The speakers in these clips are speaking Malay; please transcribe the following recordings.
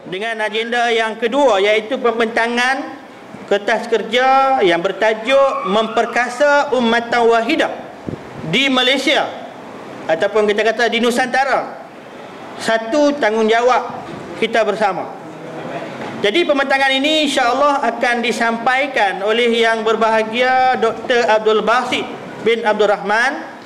dengan agenda yang kedua, iaitu pembentangan kertas kerja yang bertajuk Memperkasa Ummatan Wahidah di Malaysia, ataupun kita kata di Nusantara. Satu tanggungjawab kita bersama. Jadi pembentangan ini insya-Allah akan disampaikan oleh yang berbahagia Dr. Abdul Basit bin Abdul Rahman,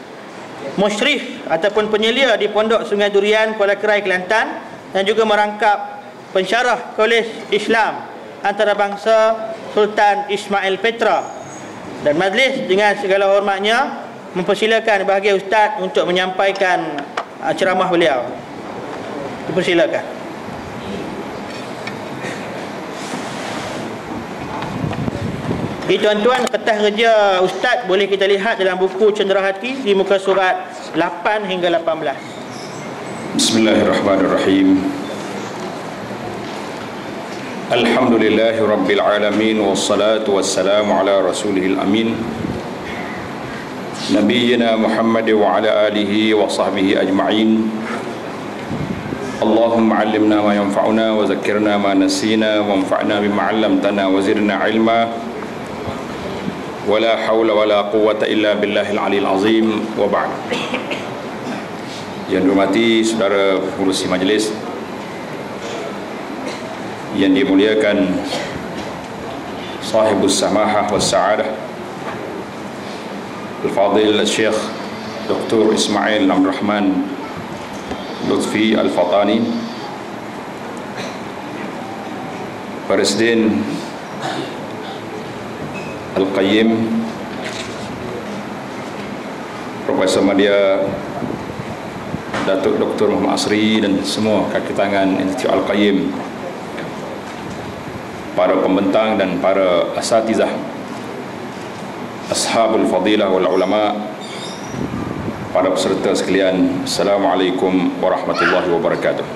musyrif ataupun penyelia di Pondok Sungai Durian, Kuala Kerai, Kelantan, dan juga merangkap pensyarah Kolej Islam Antarabangsa Sultan Ismail Petra. Dan majlis dengan segala hormatnya mempersilakan bahagia Ustaz untuk menyampaikan ceramah beliau. Dipersilakan. Tuan-tuan, kertas kerja Ustaz boleh kita lihat dalam buku Cenderahati di muka surat 8 hingga 18. Bismillahirrahmanirrahim. Alhamdulillahi Rabbil Alamin, wassalatu wassalamu ala rasulihil amin, Nabiyyina Muhammad wa ala alihi wa sahbihi ajma'in. Allahumma allimna ma yanfa'una wa zakkirna ma nasina wa anfa'na bima 'allamtana wa zidna ilma. Wala hawla wala quwwata illa billahil aliyil azim, wa ba'd. Yang dihormati saudara pengurusi majlis, yang dimuliakan sahibus samahah was sa'adah Al-Fadil Syekh Dr. Ismail Abdul Rahman Lutfi Al-Fatani, Presiden Al-Qayyim, Profesor Madya Datuk Dr. Muhammad Asri, dan semua kaki tangan Institut Al-Qayyim, para pembentang dan para asatizah, ashabul fadilah wal ulama, para peserta sekalian, Assalamualaikum warahmatullahi wabarakatuh.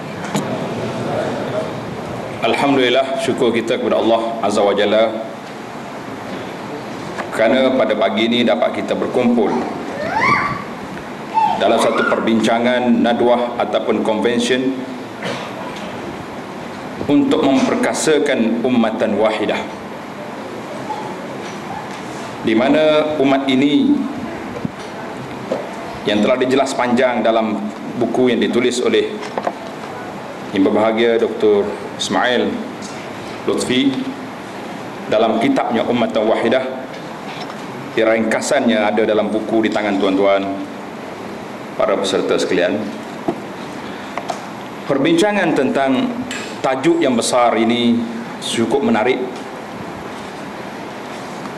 Alhamdulillah, syukur kita kepada Allah Azza wa Jalla kerana pada pagi ini dapat kita berkumpul dalam satu perbincangan nadwah ataupun convention untuk memperkasakan ummatan wahidah, di mana umat ini yang telah dijelas panjang dalam buku yang ditulis oleh yang berbahagia Dr. Ismail Lutfi dalam kitabnya Ummatan Wahidah. Ringkasannya ada dalam buku di tangan tuan-tuan para peserta sekalian. Perbincangan tentang tajuk yang besar ini cukup menarik.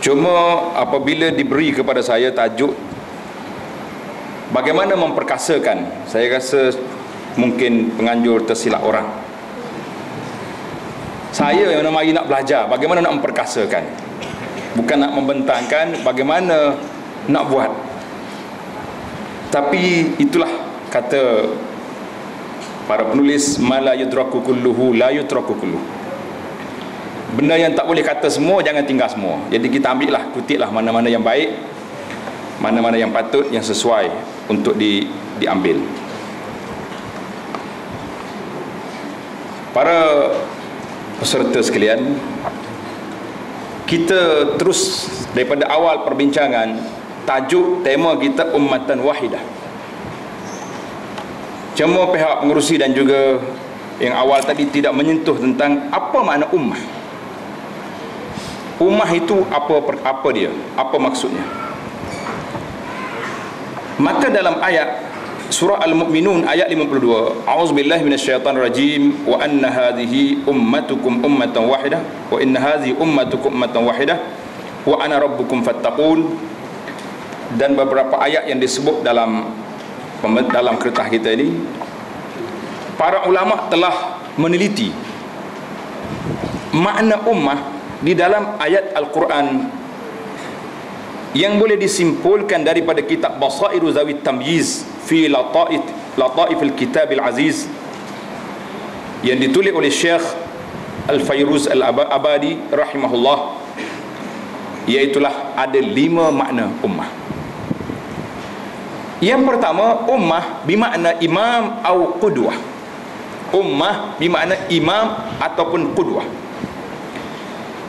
Cuma apabila diberi kepada saya tajuk bagaimana memperkasakan, saya rasa mungkin penganjur tersilap orang. Saya yang mari nak belajar bagaimana nak memperkasakan, bukan nak membentangkan bagaimana nak buat. Tapi itulah kata para penulis, ma la yudraku kulluhu la yutraku kulluhu. Benda yang tak boleh kata semua, jangan tinggal semua. Jadi kita ambil lah, kutip lah mana-mana yang baik, mana-mana yang patut, yang sesuai untuk diambil. Para peserta sekalian, kita terus daripada awal perbincangan, tajuk tema kita Ummatan Wahidah. Cuma pihak pengurusi dan juga yang awal tadi tidak menyentuh tentang apa makna ummah. Ummah itu apa dia? Apa maksudnya? Maka dalam ayat surah Al-Mu'minun ayat 52, A'udzubillahi minasyaitonirrajim, wa anna hadhihi ummatukum ummatan wahidah wa inna hadhihi ummatukum ummatan wahidah wa ana rabbukum fattaqun. Dan beberapa ayat yang disebut dalam kertas kita ini, para ulama telah meneliti makna ummah di dalam ayat Al-Quran yang boleh disimpulkan daripada kitab Basairu Zawit Tamyiz fi Lataifil Kitabil Aziz yang ditulis oleh Syekh Al-Fayruz Al-Abadi rahimahullah, iaitulah ada 5 makna ummah. Yang pertama, ummah bermakna imam atau qudwah. Ummah bermakna imam ataupun qudwah.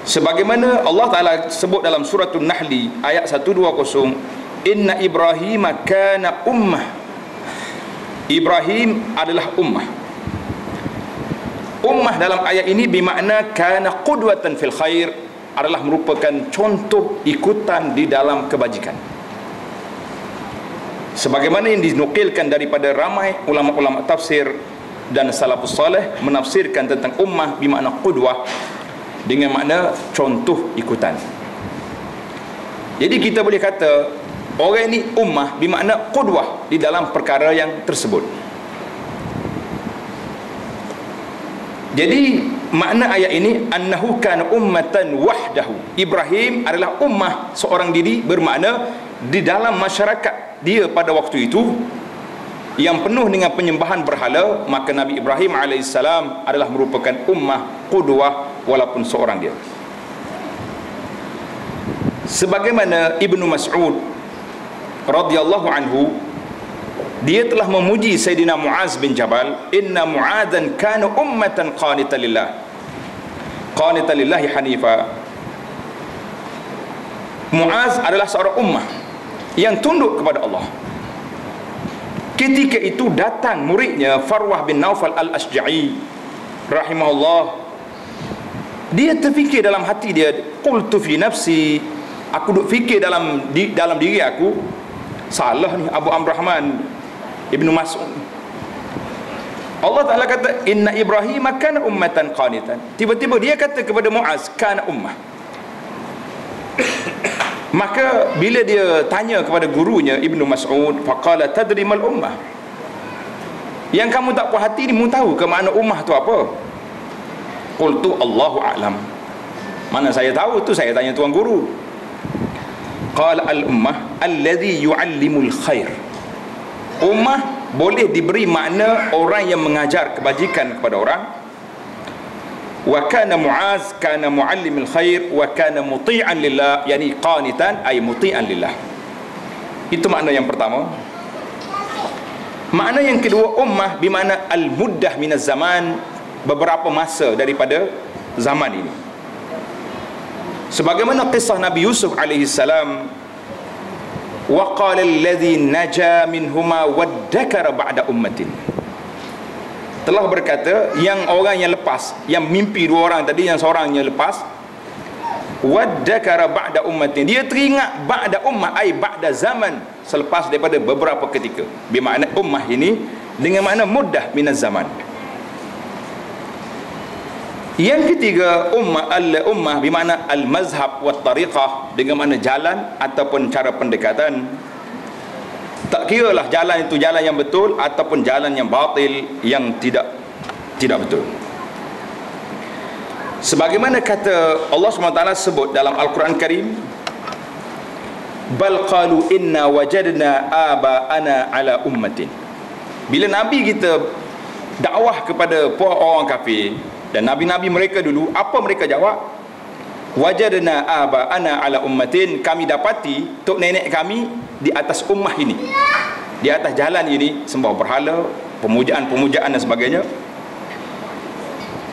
Sebagaimana Allah Ta'ala sebut dalam suratul Nahli ayat 120, inna Ibrahim kana ummah. Ibrahim adalah ummah. Ummah dalam ayat ini bermakna kana qudwatan fil khair, adalah merupakan contoh ikutan di dalam kebajikan. Sebagaimana yang dinukilkan daripada ramai ulama-ulama tafsir dan salafus salih menafsirkan tentang ummah bermakna qudwah dengan makna contoh ikutan. Jadi kita boleh kata orang ini ummah bermakna qudwah di dalam perkara yang tersebut. Jadi makna ayat ini annahu kana ummatan wahdahu. Ibrahim adalah ummah seorang diri, bermakna di dalam masyarakat dia pada waktu itu yang penuh dengan penyembahan berhala, maka Nabi Ibrahim AS adalah merupakan ummah qudwah walaupun seorang dia. Sebagaimana Ibnu Mas'ud radhiyallahu anhu, dia telah memuji Sayyidina Muaz bin Jabal, inna Mu'adzan kana ummatan qanitan lillahi hanifa. Muaz adalah seorang ummah yang tunduk kepada Allah. Ketika itu datang muridnya Farwah bin Naufal al-Ashja'i rahimahullah. Dia terfikir dalam hati dia, qultu fi nafsi, aku duk fikir dalam diri aku, salah ni Abu Amrahman Ibnu Mas'ud. Allah Ta'ala kata inna Ibrahim kana ummatan qanitan. Tiba-tiba dia kata kepada Muaz kana ummah. Maka bila dia tanya kepada gurunya Ibnu Mas'ud, faqala tadri mal ummah, yang kamu tak puas hati ni, mu tahu ke makna ummah tu apa? Qultu Allahu a'lam. Mana saya tahu tu, saya tanya tuan guru. Qala al ummah alladhi yu'allimul khair. Ummah boleh diberi makna orang yang mengajar kebajikan kepada orang. Wa kana Muaz kana muallimul khair wa kana muti'an lillah, yani qanitan ay muti'an lillah. Itu makna yang pertama. Makna yang kedua, ummah bermakna al-muddah minaz zaman, beberapa masa daripada zaman ini. Sebagaimana kisah Nabi Yusuf alaihi salam, wa qala alladhi naja minhuma waddakara ba'da ummatin, telah berkata yang orang yang lepas, yang mimpi dua orang tadi, yang seorangnya lepas, waddakara ba'da ummatin, dia teringat ba'da ummah ay ba'da zaman, selepas daripada beberapa ketika. Bermakna ummah ini dengan makna muddah minaz zaman. Yang ketiga, ummah bermakna al-mazhab wa tariqah, dengan makna jalan ataupun cara pendekatan. Tak kiralah jalan itu jalan yang betul ataupun jalan yang batil, yang tidak betul. Sebagaimana kata Allah SWT sebut dalam Al-Quran Karim, bal qalu inna wajadna aba'ana ala ummatin. Bila Nabi kita dakwah kepada orang kafir dan nabi-nabi mereka dulu, apa mereka jawab? Wajadna aba'ana ala ummatin, kami dapati tok nenek kami di atas ummah ini, di atas jalan ini, sembah berhala, pemujaan dan sebagainya.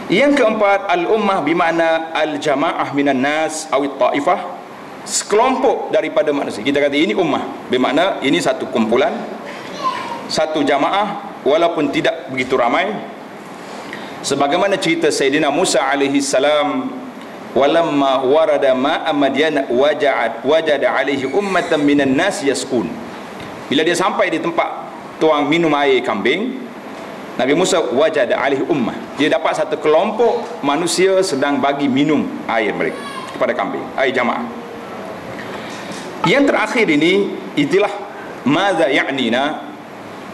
Yang keempat, al-ummah bermakna al-jama'ah minan nas aw at-ta'ifah, sekelompok daripada manusia. Kita kata ini ummah, bermakna ini satu kumpulan, satu jamaah, walaupun tidak begitu ramai. Sebagaimana cerita Sayyidina Musa alaihi salam, walamma warada ma'a madyan wajada alaihi ummatan minan nas yasqun. Bila dia sampai di tempat tuang minum air kambing, Nabi Musa wajada alaihi ummah, dia dapat satu kelompok manusia sedang bagi minum air mereka kepada kambing, air jamaah. Yang terakhir ini, itulah madza ya'nina,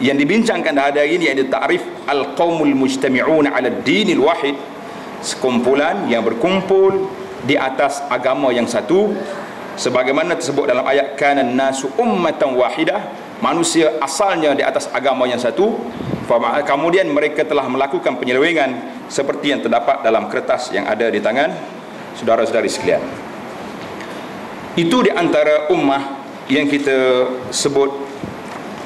yang dibincangkan hari ini, iaitu ta'rif al-qaumul mujtami'una 'ala ad-dinil wahid, sekumpulan yang berkumpul di atas agama yang satu, sebagaimana tersebut dalam ayat kana nasu ummatan wahidah, manusia asalnya di atas agama yang satu, kemudian mereka telah melakukan penyelewengan seperti yang terdapat dalam kertas yang ada di tangan saudara-saudari sekalian. Itu di antara ummah yang kita sebut,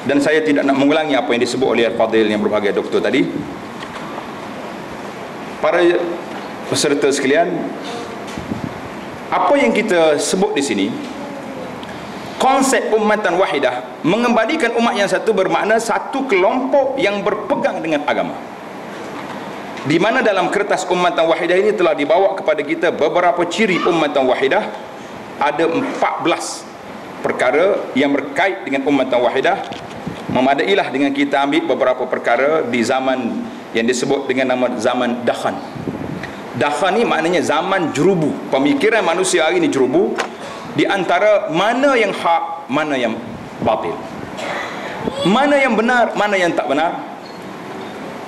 dan saya tidak nak mengulangi apa yang disebut oleh Al-Fadil yang berbahagia doktor tadi. Para peserta sekalian, apa yang kita sebut di sini, konsep ummatan wahidah, mengembalikan umat yang satu bermakna satu kelompok yang berpegang dengan agama. Di mana dalam kertas ummatan wahidah ini telah dibawa kepada kita beberapa ciri ummatan wahidah. Ada 14 perkara yang berkait dengan ummatan wahidah. Memadailah dengan kita ambil beberapa perkara di zaman yang disebut dengan nama zaman dakhan. Dakhan ni maknanya zaman jerubu. Pemikiran manusia hari ini jerubu di antara mana yang hak, mana yang batil, mana yang benar, mana yang tak benar,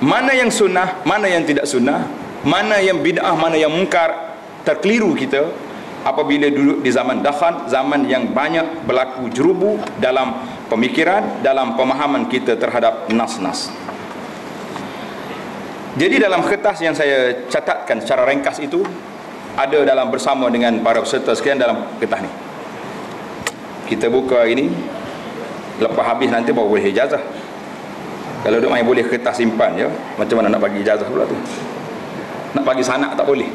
mana yang sunnah, mana yang tidak sunnah, mana yang bid'ah, mana yang mungkar. Terkeliru kita apabila duduk di zaman dakhan, zaman yang banyak berlaku jerubu dalam pemikiran, dalam pemahaman kita terhadap nas-nas. Jadi dalam kertas yang saya catatkan secara ringkas itu, ada dalam bersama dengan para peserta sekalian dalam kertas ni. Kita buka hari ni, lepas habis nanti baru boleh ijazah. Kalau duk main boleh kertas simpan je, macam mana nak bagi ijazah pula tu? Nak bagi sanak tak boleh.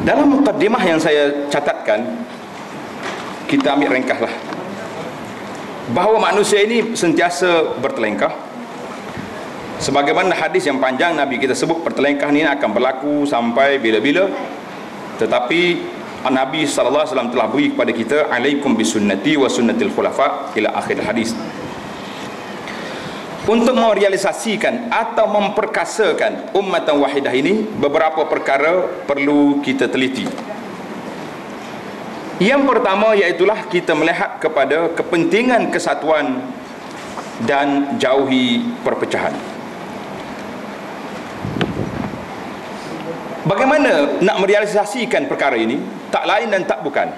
Dalam mukaddimah yang saya catatkan, kita ambil ringkaslah bahawa manusia ini sentiasa bertelengkah. Sebagaimana hadis yang panjang Nabi kita sebut, pertelengkahan ini akan berlaku sampai bila-bila. Tetapi Nabi SAW telah beri kepada kita, alaikum bisunnati wa sunnatil khulafa, ila akhir hadis. Untuk merealisasikan atau memperkasakan ummatan wahidah ini, beberapa perkara perlu kita teliti. Yang pertama iaitulah kita melihat kepada kepentingan kesatuan dan jauhi perpecahan. Bagaimana nak merealisasikan perkara ini? Tak lain dan tak bukan.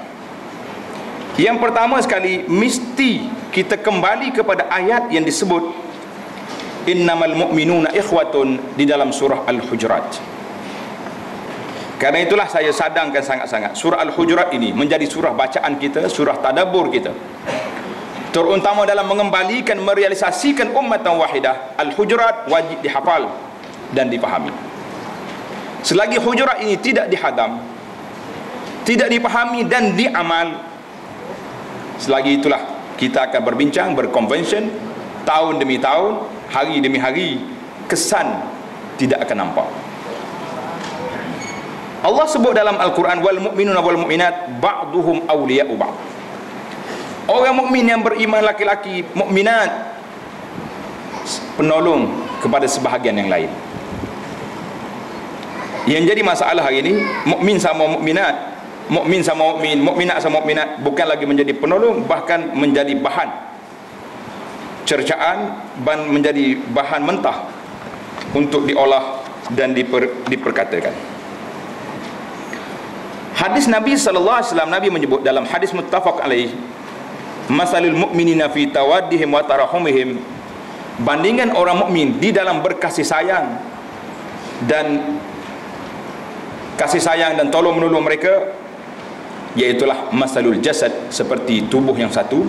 Yang pertama sekali, mesti kita kembali kepada ayat yang disebut innamal mu'minuna ikhwatun di dalam surah Al-Hujurat. Karena itulah saya sadangkan sangat-sangat surah Al-Hujurat ini menjadi surah bacaan kita, surah tadabbur kita, terutama dalam mengembalikan, merealisasikan ummatan wahidah. Al-Hujurat wajib dihafal dan dipahami. Selagi Hujurat ini tidak dihadam, tidak dipahami dan diamal, selagi itulah kita akan berbincang, berkonvention tahun demi tahun, hari demi hari, kesan tidak akan nampak. Allah sebut dalam Al-Quran, wal mu'minuna wal mu'minat ba'duhum awliya'u ba'd. Orang mukmin yang beriman laki-laki, mukminat, penolong kepada sebahagian yang lain. Yang jadi masalah hari ini, mukmin sama mukminat, mukmin sama mukmin, mukminat sama mukminat bukan lagi menjadi penolong, bahkan menjadi bahan cercaan, menjadi bahan mentah untuk diolah dan diperkatakan. Hadis Nabi SAW, Nabi menyebut dalam hadis muttafaq alaih, masalul mu'minina fi tawaddihim wa tarahumihim, bandingan orang mukmin di dalam berkasih sayang dan kasih sayang dan tolong menolong mereka, iaitulah masalul jasad, seperti tubuh yang satu.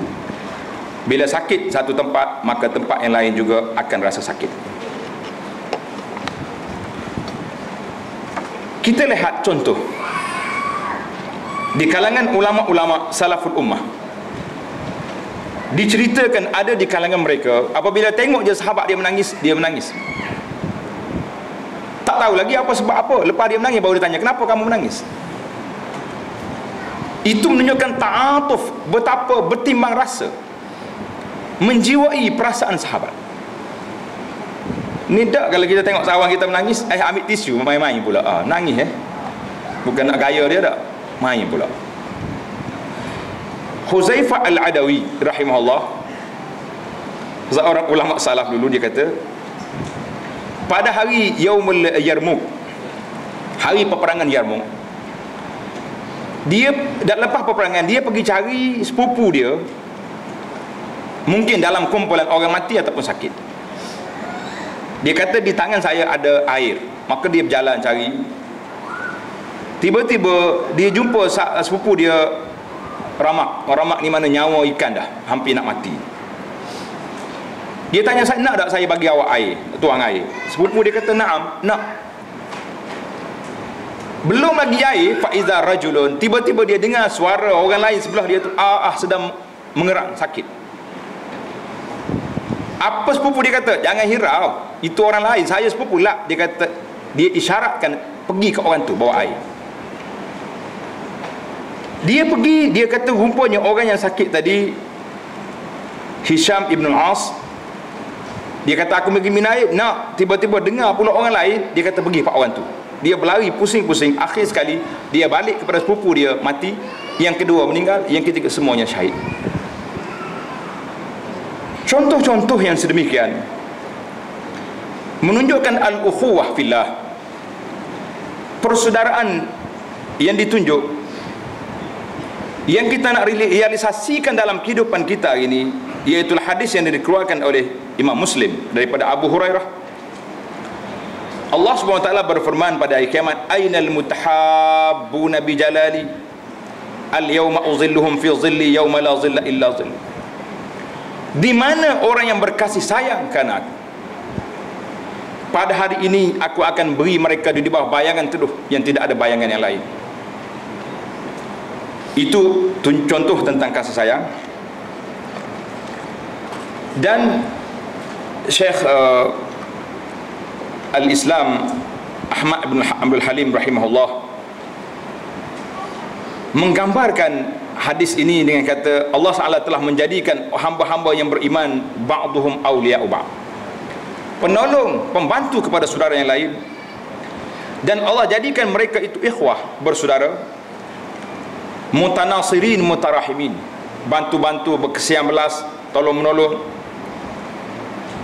Bila sakit satu tempat, maka tempat yang lain juga akan rasa sakit. Kita lihat contoh di kalangan ulama-ulama salaful ummah, diceritakan ada di kalangan mereka, apabila tengok je sahabat dia menangis, dia menangis. Tak tahu lagi apa sebab apa. Lepas dia menangis baru dia tanya, kenapa kamu menangis? Itu menunjukkan ta'atuf, betapa bertimbang rasa, menjiwai perasaan sahabat. Ni tak kalau kita tengok sahabat kita menangis, ambil tisu main-main pula. Nangis bukan nak gaya dia tak, main pula. Huzaifah Al-Adawi rahimahullah, seorang ulama salaf dulu, dia kata pada hari Yaumul Yarmuk, hari peperangan Yarmuk, dia lepas peperangan dia pergi cari sepupu dia, mungkin dalam kumpulan orang mati ataupun sakit. Dia kata di tangan saya ada air, maka dia berjalan cari. Tiba-tiba dia jumpa sepupu dia ramak. Ramak ni mana nyawa ikan dah hampir nak mati. Dia tanya saya, nak tak saya bagi awak air, tuang air? Sepupu dia kata, na'am, nak. Belum lagi air, faiza rajulun, tiba-tiba dia dengar suara orang lain sebelah dia tu sedang mengerang sakit. Apa sepupu dia kata? Jangan hirau, itu orang lain, saya sepupu lah. Dia kata, dia isyaratkan pergi ke orang tu bawa air. Dia pergi, dia kata rupanya orang yang sakit tadi Hisham ibn al-As. Dia kata aku pergi minum air, nak. Tiba-tiba dengar pula orang lain, dia kata pergi pak orang tu. Dia berlari pusing-pusing. Akhir sekali dia balik kepada sepupu dia, mati. Yang kedua meninggal, yang ketiga semuanya syahid. Contoh-contoh yang sedemikian menunjukkan al-ukhuwah fillah, persaudaraan yang ditunjuk, yang kita nak realisasikan dalam kehidupan kita hari ini, iaitu hadis yang dikeluarkan oleh Imam Muslim daripada Abu Hurairah. Allah Subhanahu wa taala berfirman pada hari kiamat, ainal mutahabbuna bi jalali al-yawma uzilluhum fi zilli yawma la zilla illa zill. Di mana orang yang berkasih sayang kerana aku? Pada hari ini aku akan beri mereka di bawah bayangan teduh yang tidak ada bayangan yang lain. Itu contoh tentang kasih sayang. Dan Syekh Al-Islam Ahmad bin Abdul Halim rahimahullah menggambarkan hadis ini dengan kata, Allah SWT telah menjadikan hamba-hamba yang beriman ba'duhum awliya'u ba'd, penolong, pembantu kepada saudara yang lain. Dan Allah jadikan mereka itu ikhwah, bersaudara, mutanasirin mutarahimin, bantu-bantu, berkesian belas, tolong menolong.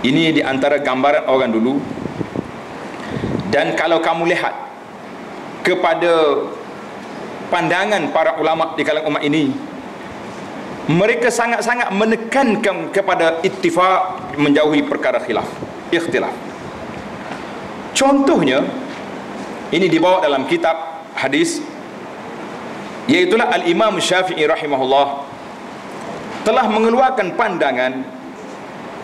Ini di antara gambaran orang dulu. Dan kalau kamu lihat kepada pandangan para ulama di kalangan umat ini, mereka sangat-sangat menekankan kepada ittifaq, menjauhi perkara ikhtilaf. Contohnya ini dibawa dalam kitab hadis, iaitulah Al-Imam Syafi'i rahimahullah telah mengeluarkan pandangan,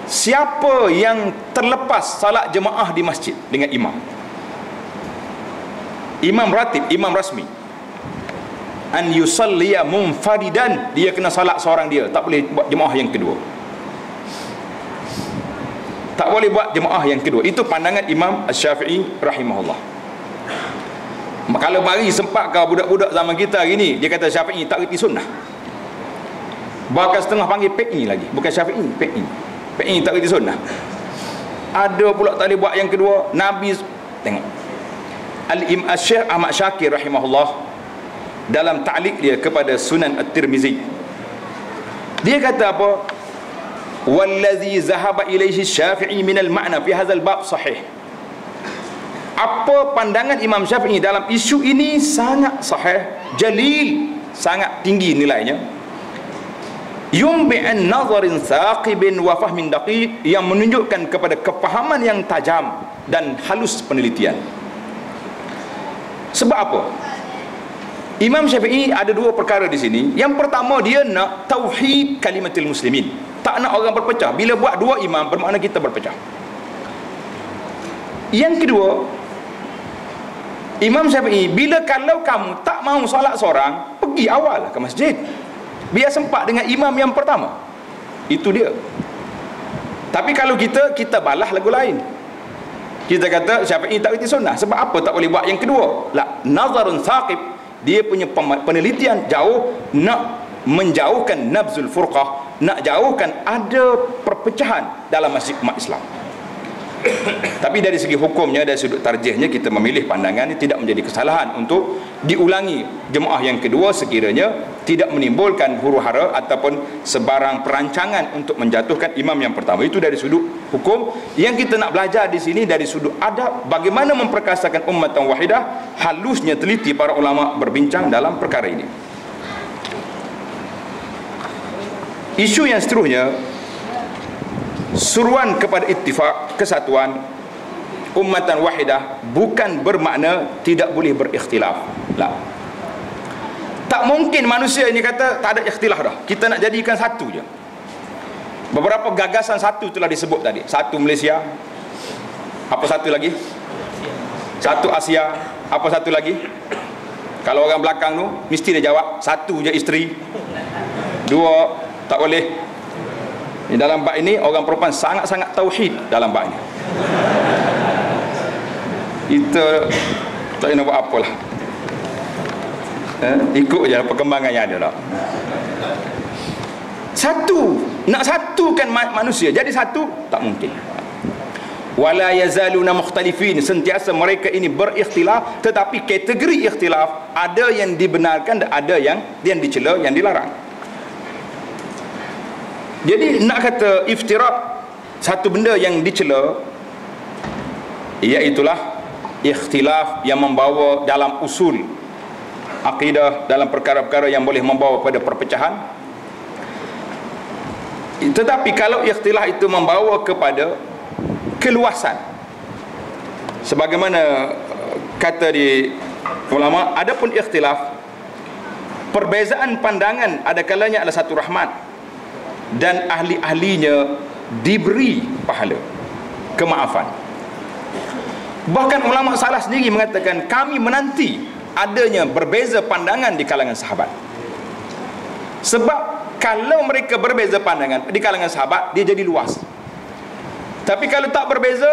siapa yang terlepas salat jemaah di masjid dengan imam ratib, imam rasmi, an yusalliya munfaridan, dia kena salat seorang dia, tak boleh buat jemaah yang kedua, tak boleh buat jemaah yang kedua. Itu pandangan Imam Syafi'i rahimahullah. Kalau mari sempat kau budak-budak zaman kita hari ni, dia kata Syafi'i tak reti sunnah, bahkan setengah panggil PI lagi, bukan Syafi'i, PI tak reti sunnah. Ada pula tak boleh buat yang kedua. Nabi tengok Al-Syekh Ahmad Syakir rahimahullah dalam ta'liq dia kepada Sunan At-Tirmizi, dia kata apa? Wallazi zahaba ilaihi Syafi'i minal ma'na fi hadzal bab sahih. Apa pandangan Imam Syafi'i dalam isu ini sangat sahih, jalil, sangat tinggi nilainya. Yumbi'an nazarin saqibin wa fahmin daqiq, yang menunjukkan kepada kefahaman yang tajam dan halus penelitian. Sebab apa? Imam Syafi'i ada dua perkara di sini. Yang pertama, dia nak tauhid kalimatul muslimin, tak nak orang berpecah. Bila buat dua imam, bermakna kita berpecah. Yang kedua, Imam Syafi'i, bila kalau kamu tak mahu solat seorang, pergi awal ke masjid, biar sempat dengan imam yang pertama. Itu dia. Tapi kalau kita balah lagu lain, kita kata Syafi'i tak reti sunnah. Sebab apa tak boleh buat yang kedua? Nazarun saqib, dia punya penelitian jauh, nak menjauhkan nabzul furqah, nak jauhkan ada perpecahan dalam masjid umat Islam. Tapi dari segi hukumnya, dari sudut tarjihnya, kita memilih pandangan ini tidak menjadi kesalahan untuk diulangi jemaah yang kedua sekiranya tidak menimbulkan huru-hara ataupun sebarang perancangan untuk menjatuhkan imam yang pertama. Itu dari sudut hukum. Yang kita nak belajar di sini dari sudut adab, bagaimana memperkasakan ummatan wahidah. Halusnya teliti para ulama berbincang dalam perkara ini. Isu yang seterusnya, seruan kepada ittifaq, kesatuan ummatan wahidah, bukan bermakna tidak boleh berikhtilaf. Tak mungkin manusia ini kata tak ada ikhtilaf dah, kita nak jadikan satu je. Beberapa gagasan satu telah disebut tadi. Satu Malaysia. Apa satu lagi? Satu Asia. Apa satu lagi? Kalau orang belakang tu mesti dia jawab satu je isteri, dua tak boleh. Di dalam bab ini orang perempuan sangat-sangat tauhid dalam bab ini. Kita tak nak buat apalah. Ikut je perkembangan yang ada lah. Satu, nak satukan manusia jadi satu tak mungkin. Wala yazaluna mukhtalifin, sentiasa mereka ini berikhtilaf, tetapi kategori ikhtilaf ada yang dibenarkan dan ada yang dicela, yang dilarang. Jadi nak kata iftirak satu benda yang dicela, iaitulah ikhtilaf yang membawa dalam usul akidah, dalam perkara-perkara yang boleh membawa pada perpecahan. Tetapi kalau ikhtilaf itu membawa kepada keluasan, sebagaimana kata di ulama, adapun ikhtilaf, perbezaan pandangan ada kalanya adalah satu rahmat dan ahli-ahlinya diberi pahala, kemaafan. Bahkan ulama salaf sendiri mengatakan kami menanti adanya berbeza pandangan di kalangan sahabat. Sebab kalau mereka berbeza pandangan di kalangan sahabat, dia jadi luas. Tapi kalau tak berbeza,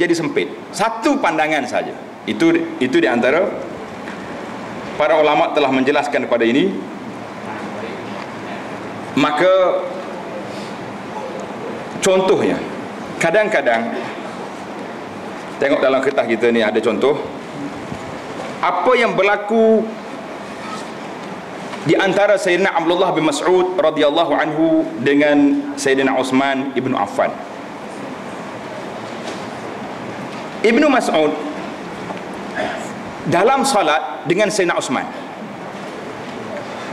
jadi sempit. Satu pandangan saja. Itu di antara para ulama telah menjelaskan kepada ini. Maka contohnya, kadang-kadang tengok dalam kertas kita ni ada contoh apa yang berlaku di antara Sayyidina Abdullah bin Mas'ud radhiyallahu anhu dengan Sayyidina Uthman ibn Affan. Ibnu Mas'ud dalam salat dengan Sayyidina Uthman.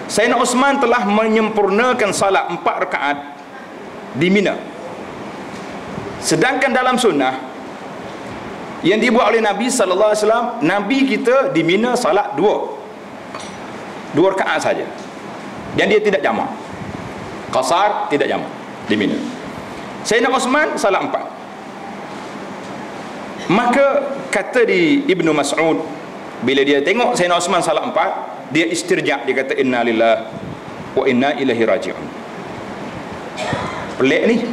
Sayyidina Uthman telah menyempurnakan salat 4 rakaat di Mina. Sedangkan dalam sunnah yang dibuat oleh Nabi sallallahu alaihi wasallam, Nabi kita di Mina salat 2 rakaat saja. Dan dia tidak jamak. Qasar, tidak jamak di Mina. Sayyidina Uthman salat 4. Maka kata di Ibnu Mas'ud, bila dia tengok Sayyidina Uthman salat 4, dia istirja', dia kata inna lillahi wa inna ilaihi raji'un. Pelik ni.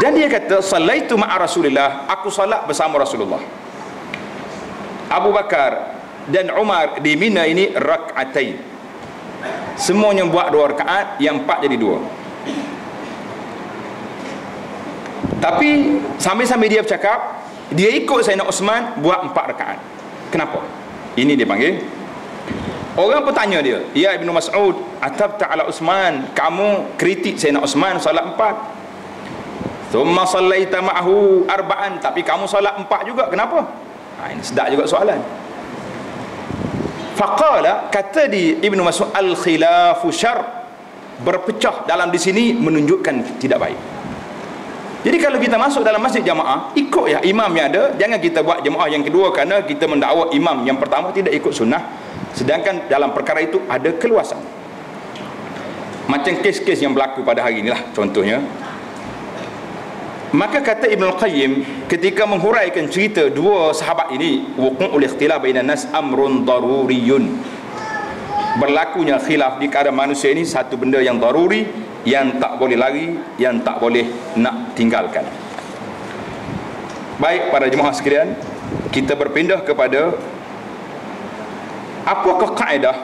Dan dia kata sallaitu ma'a Rasulillah, aku salat bersama Rasulullah. Abu Bakar dan Umar di Mina ini rak'atain. Semuanya buat 2 rakaat, yang 4 jadi 2. Tapi sambil-sambil dia bercakap, dia ikut Sayyidina Uthman buat 4 rakaat. Kenapa? Ini dia panggil. Orang bertanya dia, ya Ibnu Mas'ud, atabta ala Uthman, kamu kritik Sayyidina Uthman salat 4. Thumma sallaita ma'ahu arba'an, tapi kamu salat 4 juga, kenapa? Ini sedap juga soalan. Faqala, kata di Ibnu Mas'ud, al-khilafu syarr, berpecah dalam di sini menunjukkan tidak baik. Jadi kalau kita masuk dalam masjid jamaah, ikut ya imam yang ada. Jangan kita buat jamaah yang kedua kerana kita mendakwa imam yang pertama tidak ikut sunnah. Sedangkan dalam perkara itu ada keluasan. Macam kes-kes yang berlaku pada hari inilah contohnya. Maka kata Ibn Al-Qayyim ketika menghuraikan cerita 2 sahabat ini, wuqu'ul ikhtilaf bainan nas amrun daruriyun. Berlakunya khilaf di kalangan manusia ini satu benda yang daruri, yang tak boleh lari, yang tak boleh nak tinggalkan. Baik para jemaah sekalian, kita berpindah kepada apakah kaedah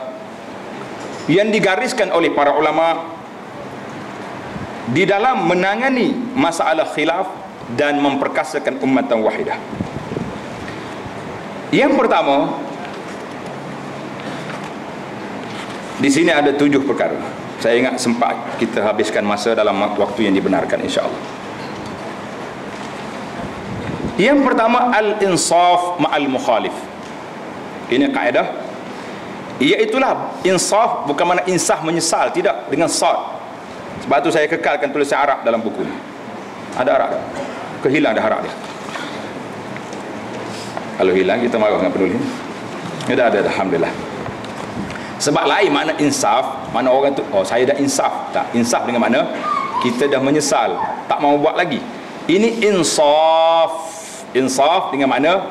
yang digariskan oleh para ulama di dalam menangani masalah khilaf dan memperkasakan ummatan wahidah. Yang pertama, di sini ada 7 perkara. Saya ingat sempat kita habiskan masa dalam waktu yang dibenarkan, insya-Allah. Yang pertama, al-insaf ma'al mukhalif. Ini kaedah, iaitulah insaf bukan makna insaf menyesal, tidak, dengan sad. Sebab tu saya kekalkan tulisan Arab dalam buku ni. Ada Arab tak? Kehilang dah Arab dia. Kalau hilang kita marah dengan peduli. Dah ada, alhamdulillah. Sebab lain makna insaf, mana orang tu, oh saya dah insaf. Tak, insaf dengan mana kita dah menyesal, tak mau buat lagi. Ini insaf. Insaf dengan makna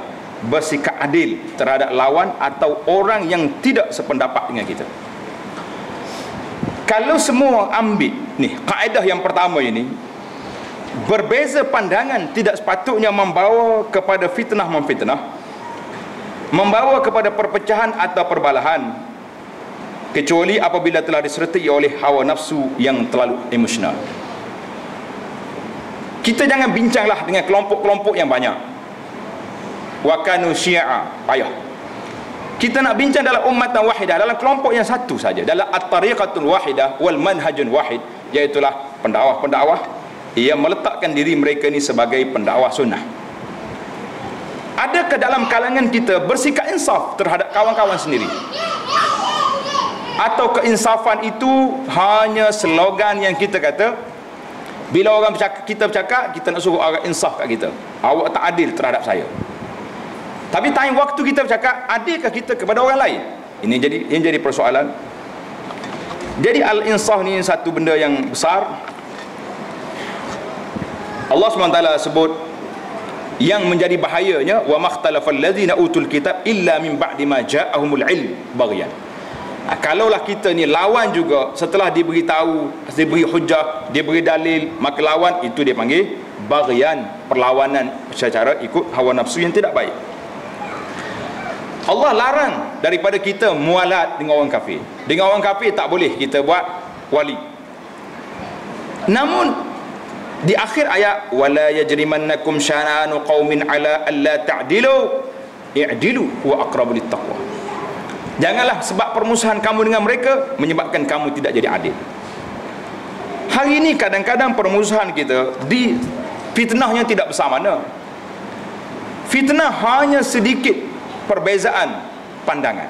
bersikap adil terhadap lawan atau orang yang tidak sependapat dengan kita. Kalau semua ambil ni kaedah yang pertama ini, berbeza pandangan tidak sepatutnya membawa kepada fitnah memfitnah, membawa kepada perpecahan atau perbalahan, kecuali apabila telah disertai oleh hawa nafsu yang terlalu emosional. Kita jangan bincanglah dengan kelompok-kelompok yang banyak. Wa kanu syi'a, payah. Kita nak bincang dalam ummatan wahidah, dalam kelompok yang satu saja, dalam at-tariqatul wahidah wal manhajun wahid, iaitulah pendakwah-pendakwah yang meletakkan diri mereka ni sebagai pendakwah sunnah. Adakah dalam kalangan kita bersikap insaf terhadap kawan-kawan sendiri? Atau keinsafan itu hanya slogan yang kita kata, bila orang kita bercakap, kita nak suruh orang insaf kat kita, awak tak adil terhadap saya. Tapi time waktu kita bercakap, adilkah kita kepada orang lain? Ini jadi persoalan. Jadi al-insaf ni satu benda yang besar. Allah SWT sebut yang menjadi bahayanya, wa makhtalafal ladzina utul kitab illa min ba'di ma ja'ahumul ilm baghyan. Kalaulah kita ni lawan juga setelah diberi tahu, diberi hujah, diberi dalil, maka lawan, itu dia panggil baghyan, perlawanan secara ikut hawa nafsu yang tidak baik. Allah larang daripada kita mualat dengan orang kafir. Dengan orang kafir tak boleh kita buat wali. Namun di akhir ayat, wala yajrimannakum syana'anu qaumin ala alla ta'dilu i'dilu huwa aqrabu littaqwa. Janganlah sebab permusuhan kamu dengan mereka menyebabkan kamu tidak jadi adil. Hari ini kadang-kadang permusuhan kita di fitnahnya tidak besar mana. Fitnah hanya sedikit perbezaan pandangan,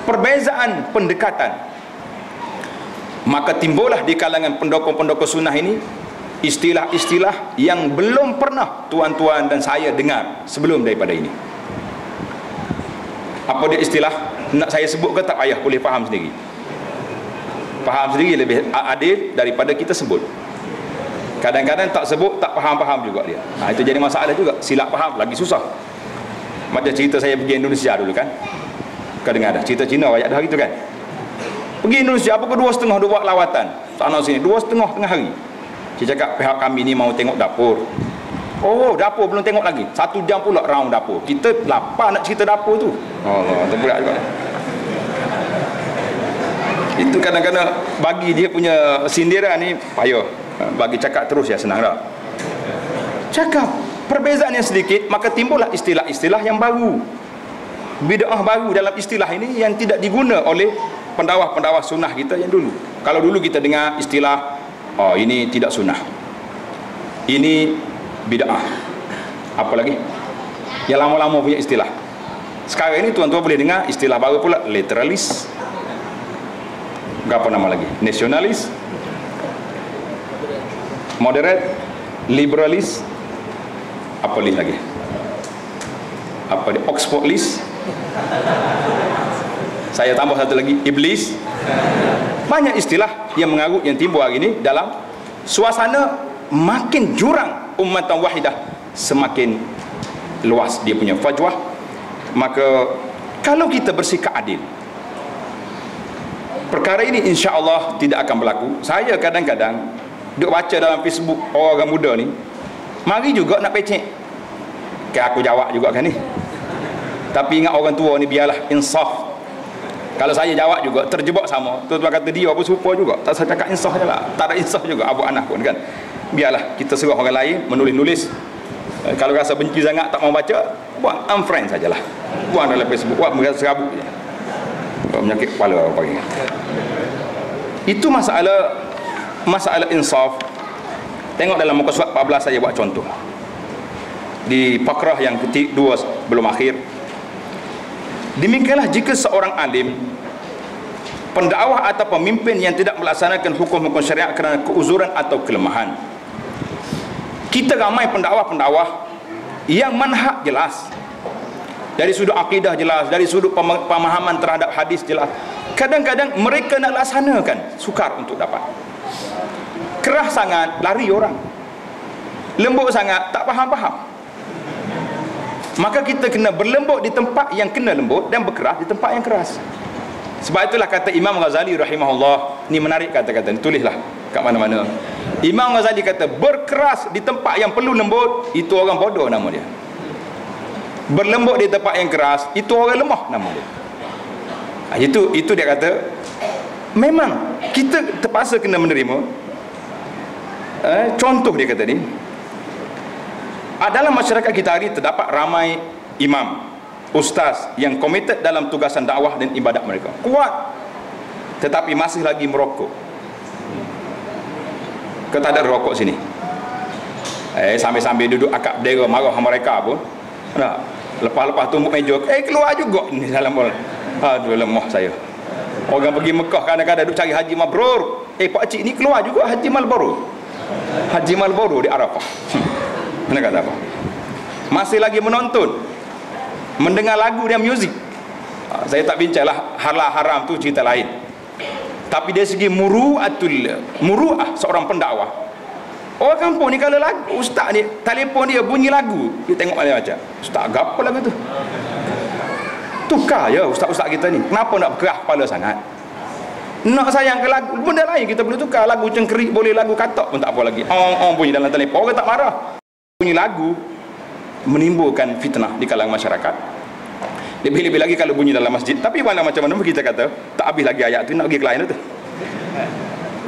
perbezaan pendekatan. Maka timbullah di kalangan pendokong-pendokong sunnah ini istilah-istilah yang belum pernah tuan-tuan dan saya dengar sebelum daripada ini. Apa dia istilah? Nak saya sebut ke tak payah, boleh faham sendiri. Faham sendiri lebih adil daripada kita sebut. Kadang-kadang tak sebut, tak faham-faham juga dia. Itu jadi masalah juga. Silap faham lagi susah. Macam cerita saya pergi Indonesia dulu kan, kau dengar dah cerita Cina ayat dah gitu kan. Pergi Indonesia, apa ke 2,5 dia buat lawatan sana sini, 2,5 tengah hari. Saya cakap pihak kami ni mau tengok dapur. Oh, dapur belum tengok lagi, 1 jam pula round dapur. Kita lapar nak cerita dapur tu. Allah, terberat juga. Itu kadang-kadang bagi dia punya sindiran ni payah. Bagi cakap terus ya senang tak? Cakap perbezaan yang sedikit, maka timbullah istilah-istilah yang baru, bid'ah baru dalam istilah ini yang tidak diguna oleh pendakwah-pendakwah sunnah kita yang dulu. Kalau dulu kita dengar istilah, oh ini tidak sunnah, ini bid'ah, apa lagi yang lama-lama punya istilah. Sekarang ini tuan-tuan boleh dengar istilah baru pula, literalis, apa nama lagi, nasionalis, moderate, liberalis, apa list lagi, apa dia, Oxford list, saya tambah satu lagi, iblis. Banyak istilah yang mengarut yang timbul hari ini dalam suasana makin jurang ummatan wahidah, semakin luas dia punya fajwah. Maka kalau kita bersikap adil, perkara ini insya-Allah tidak akan berlaku. Saya kadang-kadang duk baca dalam Facebook orang muda ni, mari juga nak pecek. Kan aku jawab juga kan ni. Tapi ingat orang tua ni biarlah insaf. Kalau saya jawab juga terjebak sama. Tuan-tuan kata dia apa serupa juga. Tak saya cakap insaf je lah. Tak ada insaf juga abu anak pun kan. Biarlah kita suruh orang lain menulis-nulis. Kalau rasa benci sangat tak mau baca, buat unfriend sajalah. Buat dalam Facebook, buat merasa serabut je. Menyakit kepala apa pagi. Itu masalah insaf. Tengok dalam muka surat 14 saya buat contoh. Di fakrah yang kedua belum akhir. Demikianlah jika seorang alim, pendakwah atau pemimpin yang tidak melaksanakan hukum-hukum syariat kerana keuzuran atau kelemahan. Kita ramai pendakwah-pendakwah yang manhaj jelas, dari sudut akidah jelas, dari sudut pemahaman terhadap hadis jelas. Kadang-kadang mereka nak laksanakan, sukar untuk dapat. Keras sangat, lari orang. Lembut sangat, tak faham-faham. Maka kita kena berlembut di tempat yang kena lembut dan berkeras di tempat yang keras. Sebab itulah kata Imam Ghazali rahimahullah, ni menarik kata-kata ni, tulislah kat mana-mana. Imam Ghazali kata, berkeras di tempat yang perlu lembut, itu orang bodoh nama dia. Berlembut di tempat yang keras, itu orang lemah nama dia. Itu dia kata, memang kita terpaksa kena menerima. Contoh dia kata ni, dalam masyarakat kita hari terdapat ramai imam, ustaz yang komited dalam tugasan dakwah dan ibadat mereka, kuat, tetapi masih lagi merokok. Kau tak ada rokok sini, sambil-sambil duduk akak bendera marah mereka pun tak. Lepas-lepas tumbuk meja, keluar juga ni dalam bola. Aduh, lemah saya. Orang pergi Mekah kadang-kadang duduk cari haji mabrur, pakcik ni keluar juga haji Marlboro. Haji Marlboro di Arafah. Mana kata apa? Masih lagi menonton, mendengar lagu dan muzik. Saya tak bincanglah halal haram tu cerita lain. Tapi dari segi muru'ah seorang pendakwah, orang kampung ni kalau lagu ustaz ni telefon dia bunyi lagu, dia tengok macam ustaz apa lagu tu? Tukar je ustaz-ustaz kita ni. Kenapa nak berkerah kepala sangat? Nak sayang ke lagu, benda lain kita boleh tukar. Lagu cengkerik boleh, lagu katak pun tak apa lagi. Bunyi dalam telefon, orang tak marah. Bunyi lagu menimbulkan fitnah di kalangan masyarakat. Lebih-lebih lagi kalau bunyi dalam masjid. Tapi mana macam mana kita kata tak habis lagi ayat tu, nak pergi ke lain tu.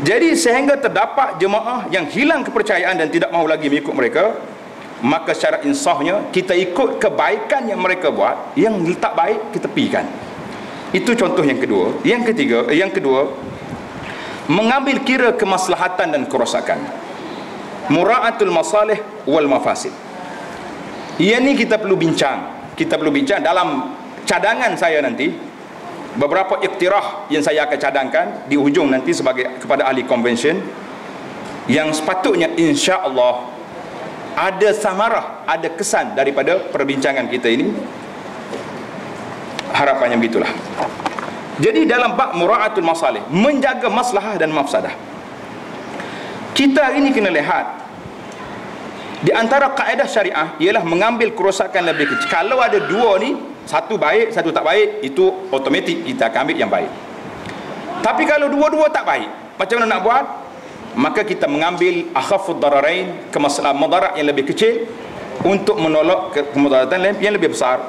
Jadi sehingga terdapat jemaah yang hilang kepercayaan dan tidak mahu lagi mengikut mereka, maka secara insafnya kita ikut kebaikan yang mereka buat, yang tak baik kita tepikan. Itu contoh yang kedua. Yang kedua, mengambil kira kemaslahatan dan kerosakan. Mura'atul masalih wal mafasid. Ia ni kita perlu bincang. Kita perlu bincang dalam cadangan saya nanti. Beberapa iktirah yang saya akan cadangkan di hujung nanti kepada ahli convention, yang sepatutnya insya-Allah ada samarah, ada kesan daripada perbincangan kita ini. Harapannya begitulah. Jadi dalam bab mura'atul masalih, menjaga maslahah dan mafsadah, kita ini kena lihat di antara kaedah syariah ialah mengambil kerosakan lebih kecil. Kalau ada dua ni, satu baik, satu tak baik, itu automatik kita akan ambil yang baik. Tapi kalau dua-dua tak baik, macam mana nak buat? Maka kita mengambil akhafud dararain, kemaslahatan mudarat yang lebih kecil untuk menolak kemudaratan yang lebih besar.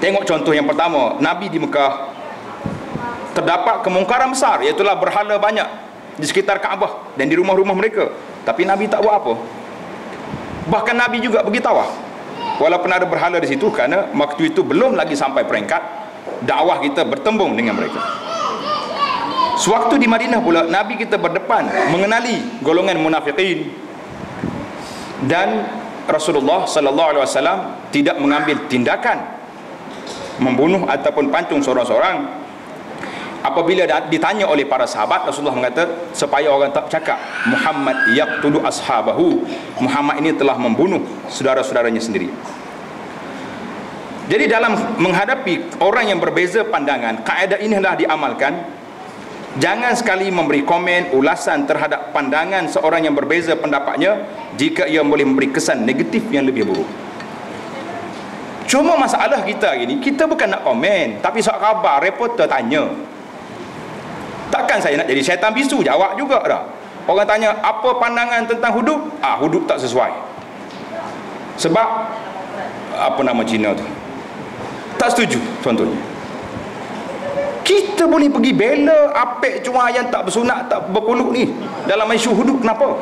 Tengok contoh yang pertama, Nabi di Mekah terdapat kemungkaran besar, iaitu berhala banyak di sekitar Kaabah dan di rumah-rumah mereka. Tapi Nabi tak buat apa. Bahkan Nabi juga pergi tawaf walaupun ada berhala di situ, kerana waktu itu belum lagi sampai peringkat dakwah kita bertembung dengan mereka. Sewaktu di Madinah pula, Nabi kita berdepan mengenali golongan munafikin, dan Rasulullah sallallahu alaihi wasallam tidak mengambil tindakan membunuh ataupun pancung seorang-seorang. Apabila ditanya oleh para sahabat, Rasulullah mengata supaya orang tak cakap Muhammad yaqtulu ashabahu, Muhammad ini telah membunuh saudara-saudaranya sendiri. Jadi dalam menghadapi orang yang berbeza pandangan, kaedah ini hendaklah diamalkan. Jangan sekali memberi komen, ulasan terhadap pandangan seorang yang berbeza pendapatnya jika ia boleh memberi kesan negatif yang lebih buruk. Cuma masalah kita hari ni, kita bukan nak komen, tapi soal khabar, reporter tanya. Takkan saya nak jadi syaitan bisu, jawab juga dah. Orang tanya apa pandangan tentang hudud, hudud tak sesuai sebab apa nama Cina tu, tak setuju contohnya. Kita boleh pergi bela apek cuma yang tak bersunat, tak berpuluk ni dalam isu hudud. Kenapa?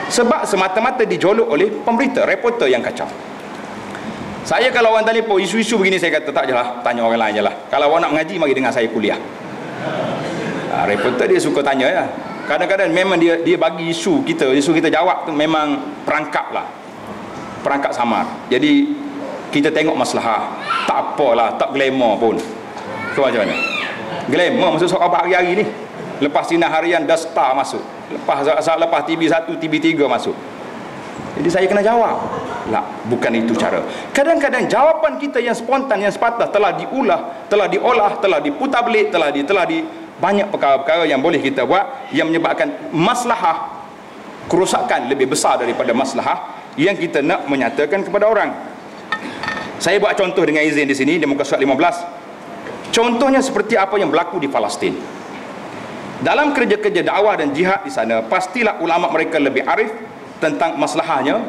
Sebab semata-mata dijolok oleh pemberita, reporter yang kacau. Saya kalau orang telefon isu-isu begini, saya kata tak je lah, tanya orang lain je lah. Kalau orang nak mengaji, mari dengar saya kuliah. Reporter dia suka tanya ya. Kadang-kadang memang dia bagi isu kita jawab tu memang perangkap lah, perangkap samar. Jadi kita tengok maslahah. Tak apalah, tak glamour pun. Kau macam mana? Glamour masuk khabar hari-hari ni. Lepas sinar harian dah Star masuk, lepas TV1, TV3 masuk. Jadi saya kena jawab. Lah, bukan itu cara. Kadang-kadang jawapan kita yang spontan, yang sepatah telah diolah, telah diputar belik, telah banyak perkara-perkara yang boleh kita buat yang menyebabkan maslahah, kerosakan lebih besar daripada maslahah yang kita nak menyatakan kepada orang. Saya buat contoh dengan izin di sini di muka surat 15. Contohnya seperti apa yang berlaku di Palestin. Dalam kerja-kerja dakwah dan jihad di sana, pastilah ulama mereka lebih arif tentang maslahahnya.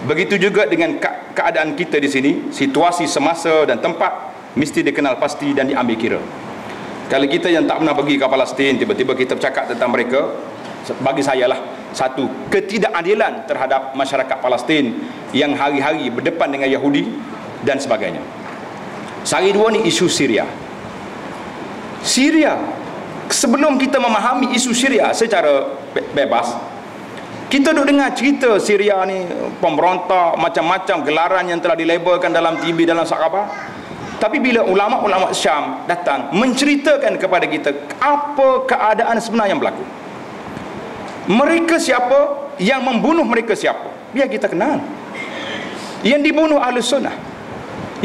Begitu juga dengan keadaan kita di sini, situasi semasa dan tempat mesti dikenal pasti dan diambil kira. Kalau kita yang tak pernah pergi ke Palestin, tiba-tiba kita bercakap tentang mereka, bagi saya lah satu ketidakadilan terhadap masyarakat Palestin yang hari-hari berdepan dengan Yahudi dan sebagainya. Sari dua ni isu Syria. Syria, sebelum kita memahami isu Syria secara bebas, kita duk dengar cerita Syria ni pemberontak, macam-macam gelaran yang telah dilabelkan dalam TV, dalam khabar. Tapi bila ulama-ulama Syam datang menceritakan kepada kita apa keadaan sebenar yang berlaku, mereka siapa, yang membunuh mereka siapa, biar kita kenal. Yang dibunuh Ahlus Sunnah,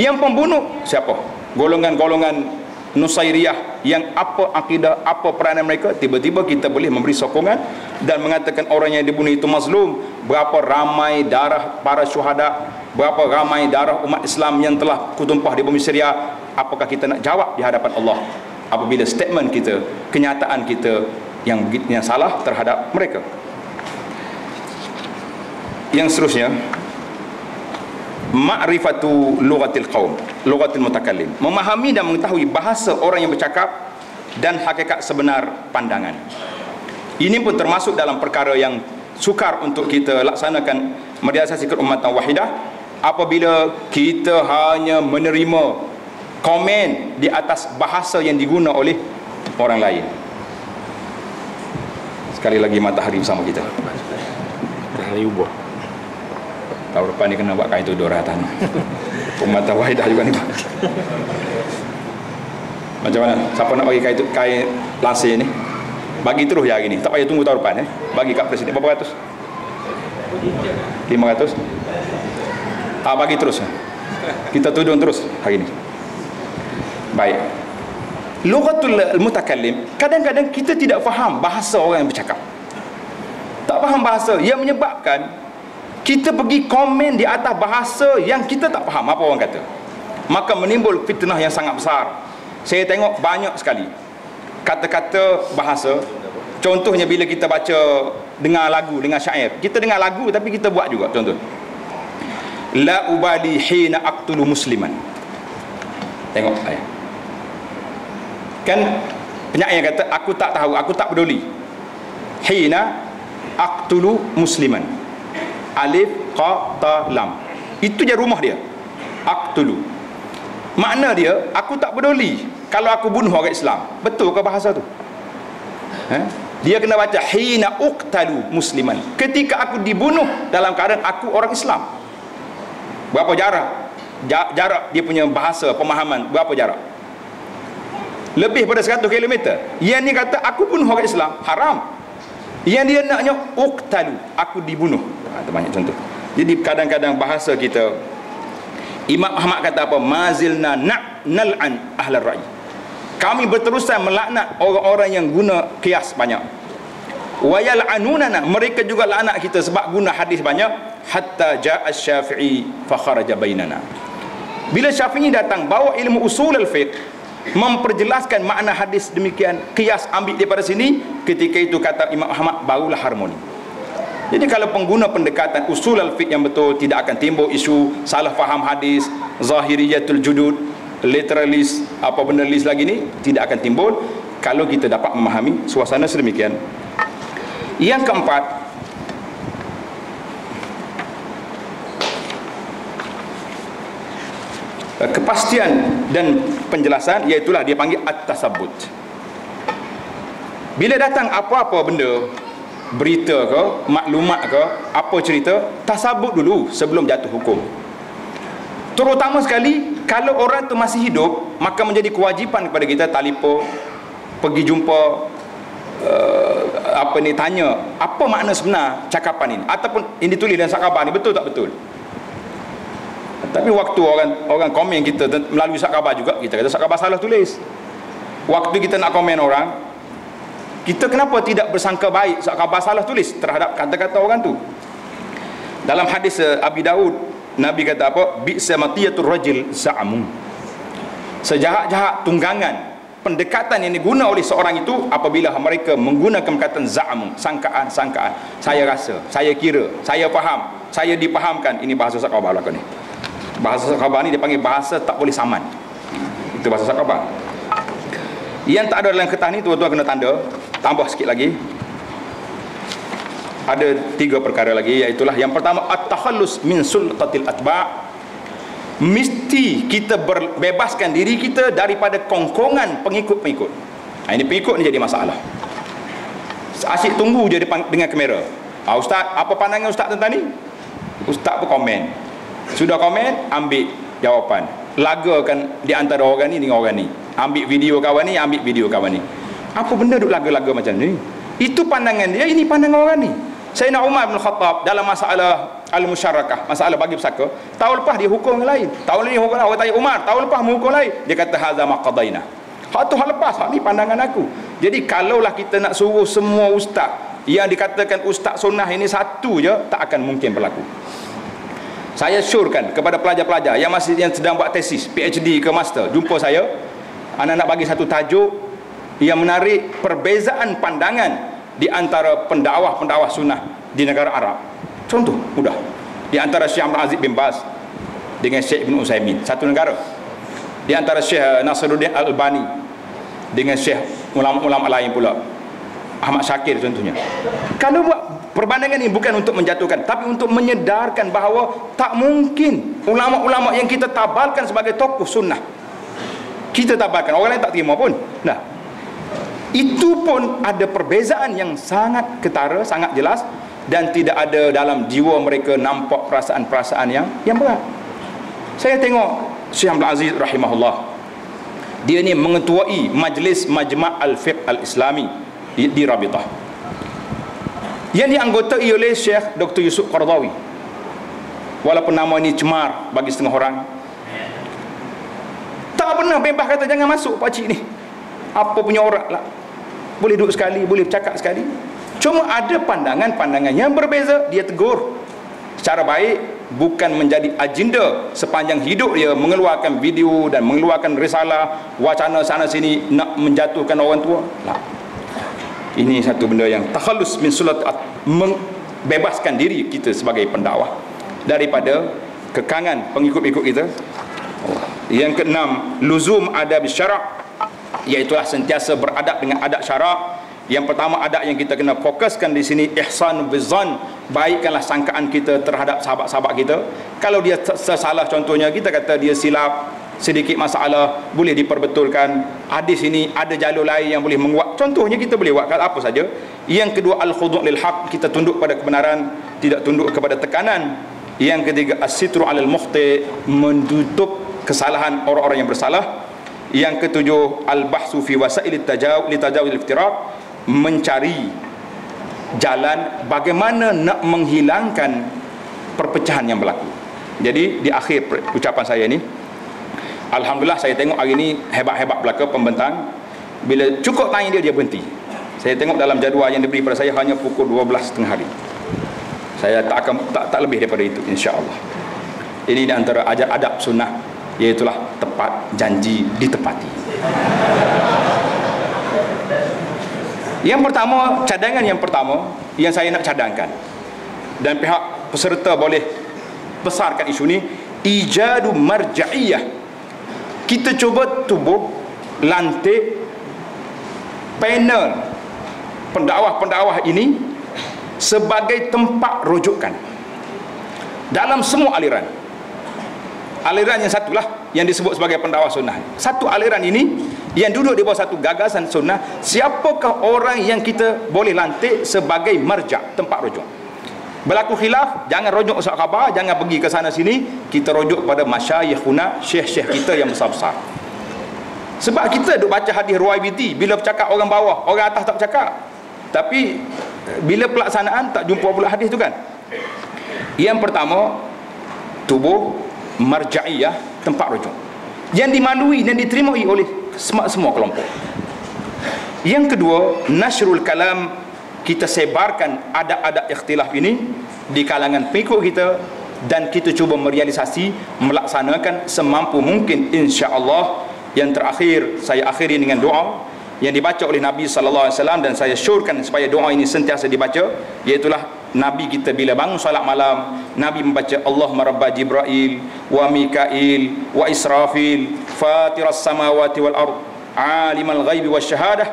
yang pembunuh siapa, golongan-golongan Nusairiyah, yang apa akidah, apa peranan mereka. Tiba-tiba kita boleh memberi sokongan dan mengatakan orang yang dibunuh itu mazlum. Berapa ramai darah para syuhada, berapa ramai darah umat Islam yang telah kutumpah di bumi Syria. Apakah kita nak jawab di hadapan Allah apabila statement kita, kenyataan kita yang salah terhadap mereka? Yang seterusnya, ma'rifatu lughatil qaum, lughatil mutakallim, memahami dan mengetahui bahasa orang yang bercakap dan hakikat sebenar pandangan. Ini pun termasuk dalam perkara yang sukar untuk kita laksanakan mediasi ummatan wahidah. Apabila kita hanya menerima komen di atas bahasa yang diguna oleh orang lain. Sekali lagi matahari bersama kita. Matahari ubah. Tahun depan ni kena buat kain tudur ratan. Ummatan wahidah juga ni. Macam mana? Siapa nak bagi kain lasir ni? Bagi terus ya hari ni. Tak payah tunggu tahun depan. Bagi kat presiden. Berapa ratus? 500? Bagi terus. Kita tudung terus hari ni. Baik. Lughatul mutakallim, kadang-kadang kita tidak faham bahasa orang yang bercakap. Tak faham bahasa yang menyebabkan kita pergi komen di atas bahasa yang kita tak faham apa orang kata. Maka menimbul fitnah yang sangat besar. Saya tengok banyak sekali kata-kata bahasa. Contohnya bila kita baca, dengar lagu, dengar syair. Kita dengar lagu tapi kita buat juga. Contoh, la ubali hina aqtulu musliman. Tengok ayat. Kan penyair kata, aku tak tahu, aku tak peduli. Hina aqtulu musliman. Alif, qa, ta, lam. Itu je rumah dia. Aqtulu. Makna dia, aku tak peduli kalau aku bunuh orang Islam. Betul ke bahasa tu? Dia kena baca hina uqtalu musliman. Ketika aku dibunuh dalam keadaan aku orang Islam. Berapa jarak? Jarak dia punya bahasa, pemahaman, berapa jarak? Lebih pada 100 km. Yang ni kata aku bunuh orang Islam, haram. Yang dia naknya uqtalu, aku dibunuh. Itu banyak contoh. Jadi kadang-kadang bahasa kita, Imam Ahmad kata apa? Mazilna nal'an ahlal ra'i. Kami berterusan melaknat orang-orang yang guna kias banyak. Wa yal'anunana, mereka juga laknat kita sebab guna hadis banyak. Hatta ja'a Syafi'i fa kharaja bainana. Bila Syafi'i datang bawa ilmu usul al-fiqh, memperjelaskan makna hadis demikian, kias ambil daripada sini, ketika itu kata Imam Ahmad barulah harmoni. Jadi kalau pengguna pendekatan usul al-fiqh yang betul, tidak akan timbul isu salah faham hadis, zahiriyatul judud, literalis, apa benda list lagi ni, tidak akan timbul kalau kita dapat memahami suasana sedemikian. Yang keempat, kepastian dan penjelasan, iaitulah dia panggil at-tasabbut. Bila datang apa-apa benda, berita ke, maklumat ke, apa cerita, tasabbut dulu sebelum jatuh hukum. Terutama sekali kalau orang tu masih hidup, maka menjadi kewajipan kepada kita telefon, pergi jumpa, tanya apa makna sebenar cakapan ini, ataupun ini ditulis dalam khabar ni betul tak betul. Tapi waktu orang komen kita melalui surat khabar juga, kita kata surat khabar salah tulis. waktu kita nak komen orang, kita kenapa tidak bersangka baik khabar salah tulis terhadap kata-kata orang tu? Dalam hadis Abi Daud, Nabi kata apa? Bi'sa matiyatur rajul za'amun. Sejahat-jahat tunggangan pendekatan yang diguna oleh seorang itu apabila mereka menggunakan perkataan za'amun, sangkaan, saya rasa, saya kira, saya faham, saya dipahamkan. Ini bahasa khabar belaka ni. Bahasa khabar ni dia panggil bahasa tak boleh saman. Itu bahasa khabar. Yang tak ada dalam kertas ni tuan-tuan kena tanda. Tambah sikit lagi. Ada 3 perkara lagi, iaitulah yang pertama, at-takhallus min sulqatil atba'. Mesti kita bebaskan diri kita daripada kongkongan pengikut-pengikut. Ini pengikut ni jadi masalah. Asyik tunggu je dengan kamera. Ustaz, apa pandangan ustaz tentang ni? Ustaz pun komen. Sudah komen, ambil jawapan. Lagakan di antara orang ni dengan orang ni. Ambil video kawan ni, ambil video kawan ni. Apa benda duk laga-laga macam ni? Itu pandangan dia, ini pandangan orang ni. Sayyidina Umar bin Khattab dalam masalah al-musyarakah, masalah bagi pesaka, tahun lepas dia hukum yang lain. Tahun ni hukum orang tanya Umar, tahun lepas menghukum lain. Dia kata hadza ma qadaina. Hak tu hal lepas, hak ni pandangan aku. Jadi kalaulah kita nak suruh semua ustaz yang dikatakan ustaz sunnah ini satu je, tak akan mungkin berlaku. Saya syorkan kepada pelajar-pelajar yang sedang buat tesis, PhD ke master, jumpa saya, anda nak bagi satu tajuk yang menarik perbezaan pandangan di antara pendakwah-pendakwah sunnah di negara Arab. Contoh mudah, di antara Syekh Abdul Aziz bin Baz dengan Syekh Ibn Utsaimin, satu negara. Di antara Syekh Nasiruddin Al-Albani dengan Syekh ulama-ulama lain pula, Ahmad Syakir contohnya. Kalau buat perbandingan ini bukan untuk menjatuhkan, tapi untuk menyedarkan bahawa tak mungkin ulama-ulama yang kita tabalkan sebagai tokoh sunnah, kita tabalkan, orang lain tak terima pun. Nah, itu pun ada perbezaan yang sangat ketara, sangat jelas, dan tidak ada dalam jiwa mereka nampak perasaan-perasaan yang berat. Saya tengok Syekh Abdul Aziz rahimahullah, dia ni mengetuai majlis Majma' Al-Fiqh Al-Islami di Rabitah, yang dianggotai oleh Syekh Dr. Yusuf Qaradawi. Walaupun nama ini cemar bagi setengah orang, tak pernah bebas kata jangan masuk pakcik ni. Apa punya orang lah, boleh duduk sekali, boleh cakap sekali. Cuma ada pandangan-pandangan yang berbeza, dia tegur secara baik, bukan menjadi agenda sepanjang hidup dia mengeluarkan video dan mengeluarkan risalah, wacana sana sini nak menjatuhkan orang tua lah. Ini satu benda yang takhallus min sulat, membebaskan diri kita sebagai pendakwah daripada kekangan pengikut-pengikut kita. Yang keenam, luzum adab syarak, iaitulah sentiasa beradab dengan adab syarak. Yang pertama, adab yang kita kena fokuskan di sini, ihsan bizzan, baikkanlah sangkaan kita terhadap sahabat-sahabat kita. Kalau dia tersalah, contohnya kita kata dia silap sedikit masalah, boleh diperbetulkan. Hadis ini ada jalur lain yang boleh menguat, contohnya kita boleh buat apa saja. Yang kedua, al-khudu' lil haq, kita tunduk pada kebenaran, tidak tunduk kepada tekanan. Yang ketiga, as-sitru 'alal mukhti, menutup kesalahan orang-orang yang bersalah. Yang ketujuh, al-bahsu fi wasailit tajawuz al-iftiraq, mencari jalan bagaimana nak menghilangkan perpecahan yang berlaku. Jadi di akhir ucapan saya ni, alhamdulillah saya tengok hari ni hebat-hebat belaka pembentang. Bila cukup tanya dia berhenti. Saya tengok dalam jadual yang diberi pada saya hanya pukul 12.30 hari. Saya tak lebih daripada itu, insya-Allah. Ini di antara adab sunnah, iaitulah tepat janji ditepati. Yang pertama, cadangan yang pertama yang saya nak cadangkan, dan pihak peserta boleh besarkan isu ni, ijadu marja'iyah. Kita cuba tubuh lantik panel pendakwah-pendakwah ini sebagai tempat rujukan dalam semua aliran. Aliran yang satulah yang disebut sebagai pendakwah sunnah. Satu aliran ini yang duduk di bawah satu gagasan sunnah. Siapakah orang yang kita boleh lantik sebagai marja', tempat rujuk? Berlaku khilaf, jangan rujuk usul khabar, jangan pergi ke sana sini, kita rujuk pada masyayikhuna, syekh-syekh kita yang besar-besar. Sebab kita duk baca hadis Ruwaibiti, bila bercakap orang bawah, orang atas tak bercakap. Tapi bila pelaksanaan tak jumpa pula hadis tu kan. Yang pertama, tubuh marja'iyah, tempat rujuk yang dimalui dan diterima oleh semua kelompok. Yang kedua, nasrul kalam, kita sebarkan adab-adab ikhtilaf ini di kalangan pengikut kita, dan kita cuba merealisasi, melaksanakan semampu mungkin, insya-Allah. Yang terakhir, saya akhiri dengan doa yang dibaca oleh Nabi sallallahu alaihi wasallam, dan saya syorkan supaya doa ini sentiasa dibaca, iaitulah Nabi kita bila bangun solat malam, Nabi membaca Allahumma rabba Jibril wa Mikail wa Israfil fatiras samawati wal ard alimal ghaibi wasyahadah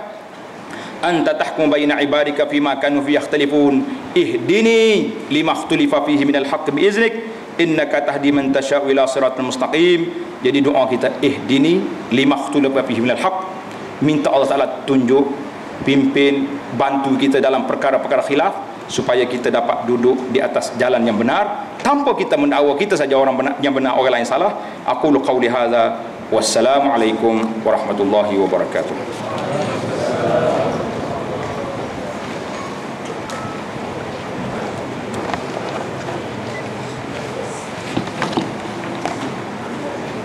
anta tahkum baina ibadika fima kanu fi yakhtalifun ihdini lima ikhtalifa fihi minal haqq biiznik innaka tahdi man tasha'u ila siratal mustaqim. Jadi doa kita, ihdini lima ikhtalifa fihi minal haqq, minta Allah Ta'ala tunjuk, pimpin, bantu kita dalam perkara-perkara khilaf, supaya kita dapat duduk di atas jalan yang benar, tanpa kita mendakwa kita saja orang benar, yang benar orang lain salah. Aqulu qawli hadza, wassalamualaikum warahmatullahi wabarakatuh.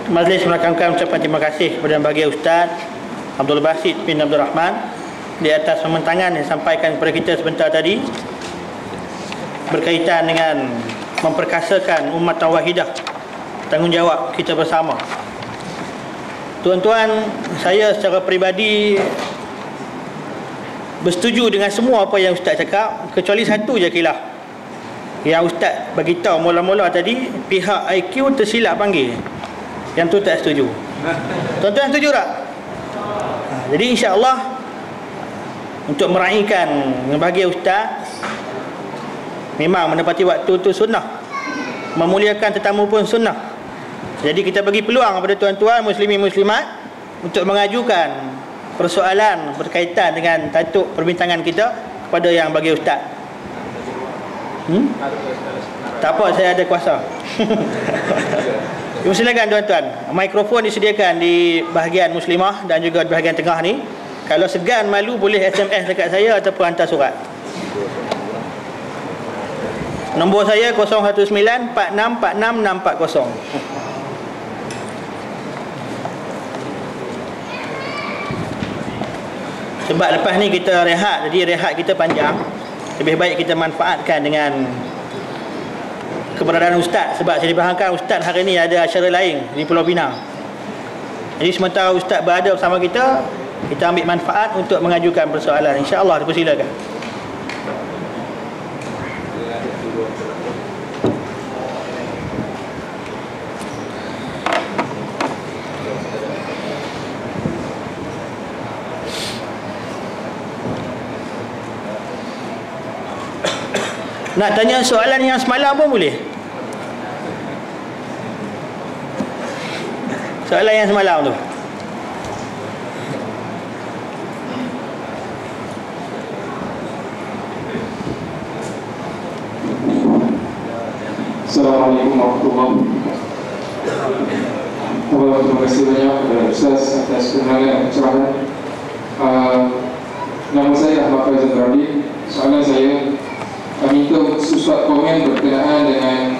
Majlis melakukan ucapan terima kasih kepada Baginda Ustaz Abdul Basit bin Abdul Rahman di atas pembentangan yang disampaikan kepada kita sebentar tadi berkaitan dengan memperkasakan umat wahidah, tanggungjawab kita bersama. Tuan-tuan, saya secara peribadi bersetuju dengan semua apa yang Ustaz cakap, kecuali satu je khilaf yang Ustaz beritahu mula-mula tadi, pihak IQ tersilap panggil. Yang tu tak setuju. Tuan-tuan setuju tak? Jadi insya-Allah untuk meraihkan bahagia Ustaz, memang menepati waktu tu sunnah, memuliakan tetamu pun sunnah. Jadi kita bagi peluang kepada tuan-tuan muslimin muslimat untuk mengajukan persoalan berkaitan dengan tajuk perbincangan kita kepada yang bagi Ustaz. Tak apa, saya ada kuasa. Silakan tuan-tuan, mikrofon disediakan di bahagian muslimah dan juga di bahagian tengah ni. Kalau segan malu boleh SMS dekat saya ataupun hantar surat. Nombor saya 01946464640. Sebab lepas ni kita rehat, jadi rehat kita panjang. Lebih baik kita manfaatkan dengan keberadaan Ustaz. Sebab saya difahamkan Ustaz hari ni ada acara lain di Pulau Pinang. Jadi sementara Ustaz berada bersama kita, kita ambil manfaat untuk mengajukan persoalan. InsyaAllah, dipersilakan. Nak tanya soalan yang semalam pun boleh. Soalan yang semalam tu. Assalamualaikum warahmatullahi wabarakatuh. Terima kasih banyak kepada Ustaz atas kenalan pencerahan. Nama saya Ahmad Faizal Radi. Soalan saya, minta Ustaz komen berkenaan dengan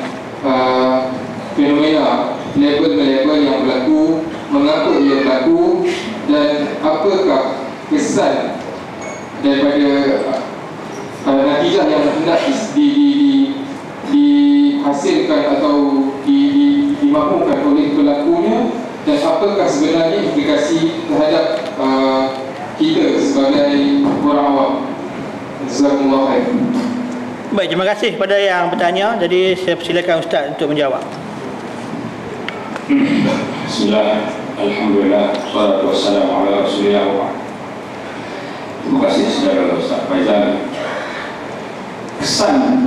fenomena label-label yang berlaku, mengapa ia berlaku, dan apakah kesan daripada natijah yang hendak dihasilkan atau dimakmurkan oleh pelakunya, dan apakah sebenarnya implikasi terhadap kita sebagai orang awam. Jazakumullah khair. Baik, terima kasih kepada yang bertanya. Jadi saya persilakan Ustaz untuk menjawab. Bismillah, alhamdulillah, wassalatu wassalamu ala rasulillah wa ba'd. Terima kasih saudara Ustaz Faizal. Kesan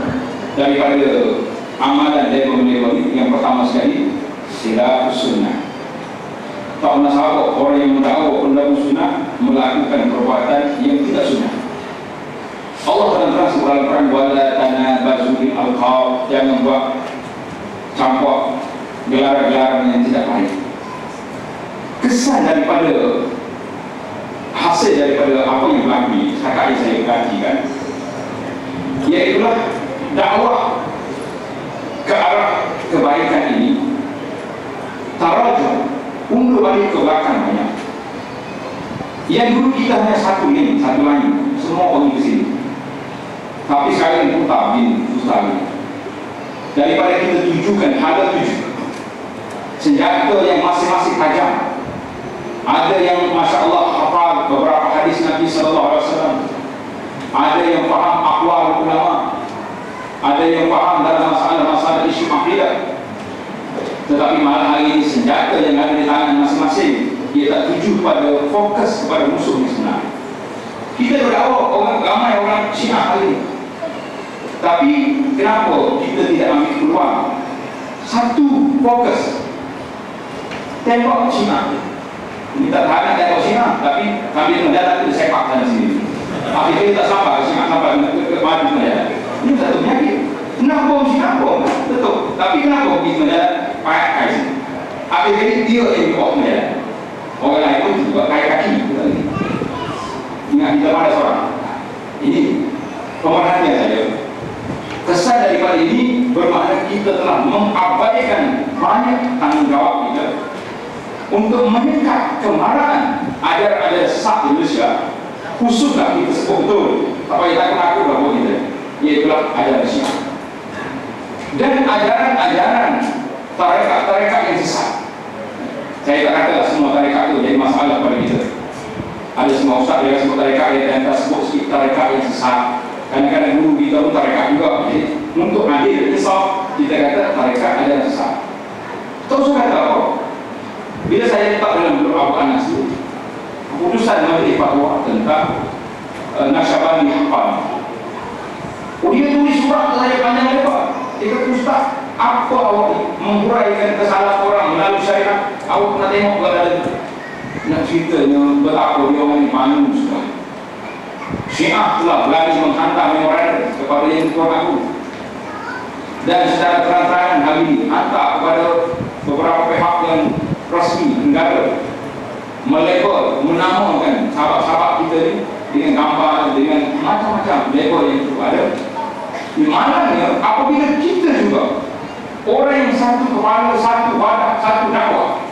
daripada amalan label ini, yang pertama sekali, khilaf sunnah. Tak pernah sahabat orang yang mendakwa pendakwa sunnah melakukan perbuatan yang tidak sunnah. Allah terang sebuah Al-Quran, wala tanabazu bil alqab, jangan buat campur gelar-gelaran yang tidak baik. Kesan daripada hasil daripada apa yang berlaku setakat yang saya perhatikan, iaitulah dakwah ke arah kebaikan ini taraja undur balik ke belakang banyak. Yang dulu kita hanya satu lain, semua pergi ke sini. Tapi sekarang putar bin Ustaz. Daripada kita tujukan ada 7 senjata yang masing-masing tajam. Ada yang Masya Allah hafal beberapa hadis Nabi SAW, ada yang faham aqwal ulama, ada yang faham dalam masalah-masalah isu akidah. Tetapi malah hari ini senjata yang ada di tangan masing-masing dia tak tuju pada fokus kepada musuh yang sebenar. Kita berdakwah ramai orang Syiah hari ini, tapi kenapa kita tidak ambil peluang satu fokus tembak Syiah? Ini tak tahan tembak Syiah, tapi kami mendadak kita sepak sana sini. Akhirnya kita tak sampai Syiah sampai ke mati mendadak. Ini satu penyakit. Nak bom Syiah bom, betul. Tapi kenapa kita mendadak pakai kais? Akhirnya dia yang bawa mendadak. Orang lain pun juga kaki kaki. Ingat kita pada seorang. Ini pemerhatian saya. Kesan daripada ini bermakna kita telah mengabaikan banyak tanggungjawab kita untuk menyekat kemarahan ajaran-ajaran sesat Indonesia, khususlah kita sebut betul tak payah takut aku bahawa kita, iaitulah ajaran Syiah dan ajaran-ajaran tarekat-tarekat yang sesat. Saya tak katalah semua tarekat itu jadi masalah pada kita. Ada semua ustaz yang sebut tarekat yang tersebut sikit tarekat yang sesat. Kadang-kadang guru kita pun tarekat juga. Jadi, untuk adil insaf kita kata tarekat ajaran sesat. Terus saya kata apa? Bila saya letak dalam Nur Abu Anas itu, keputusan Majlis Fatwa tentang Nasyabani Haqan. Dia tulis surat saya panjang lebar. Dia kata, Ustaz, apa awak menghuraikan kesalahan orang melalui syariat? Awak pernah tengok ke dalam nak ceritanya betapa dia orang ini malu sekali. Syiah telah berani menghantar memorandum kepada yang tuan aku, dan secara terang-terangan hari ini hantar kepada beberapa pihak yang rasmi negara, melabel, menamakan sahabat-sahabat kita ini dengan gambar, dengan macam-macam label yang ada. Di mananya apabila kita juga orang yang satu kepala, satu wadah, satu dakwah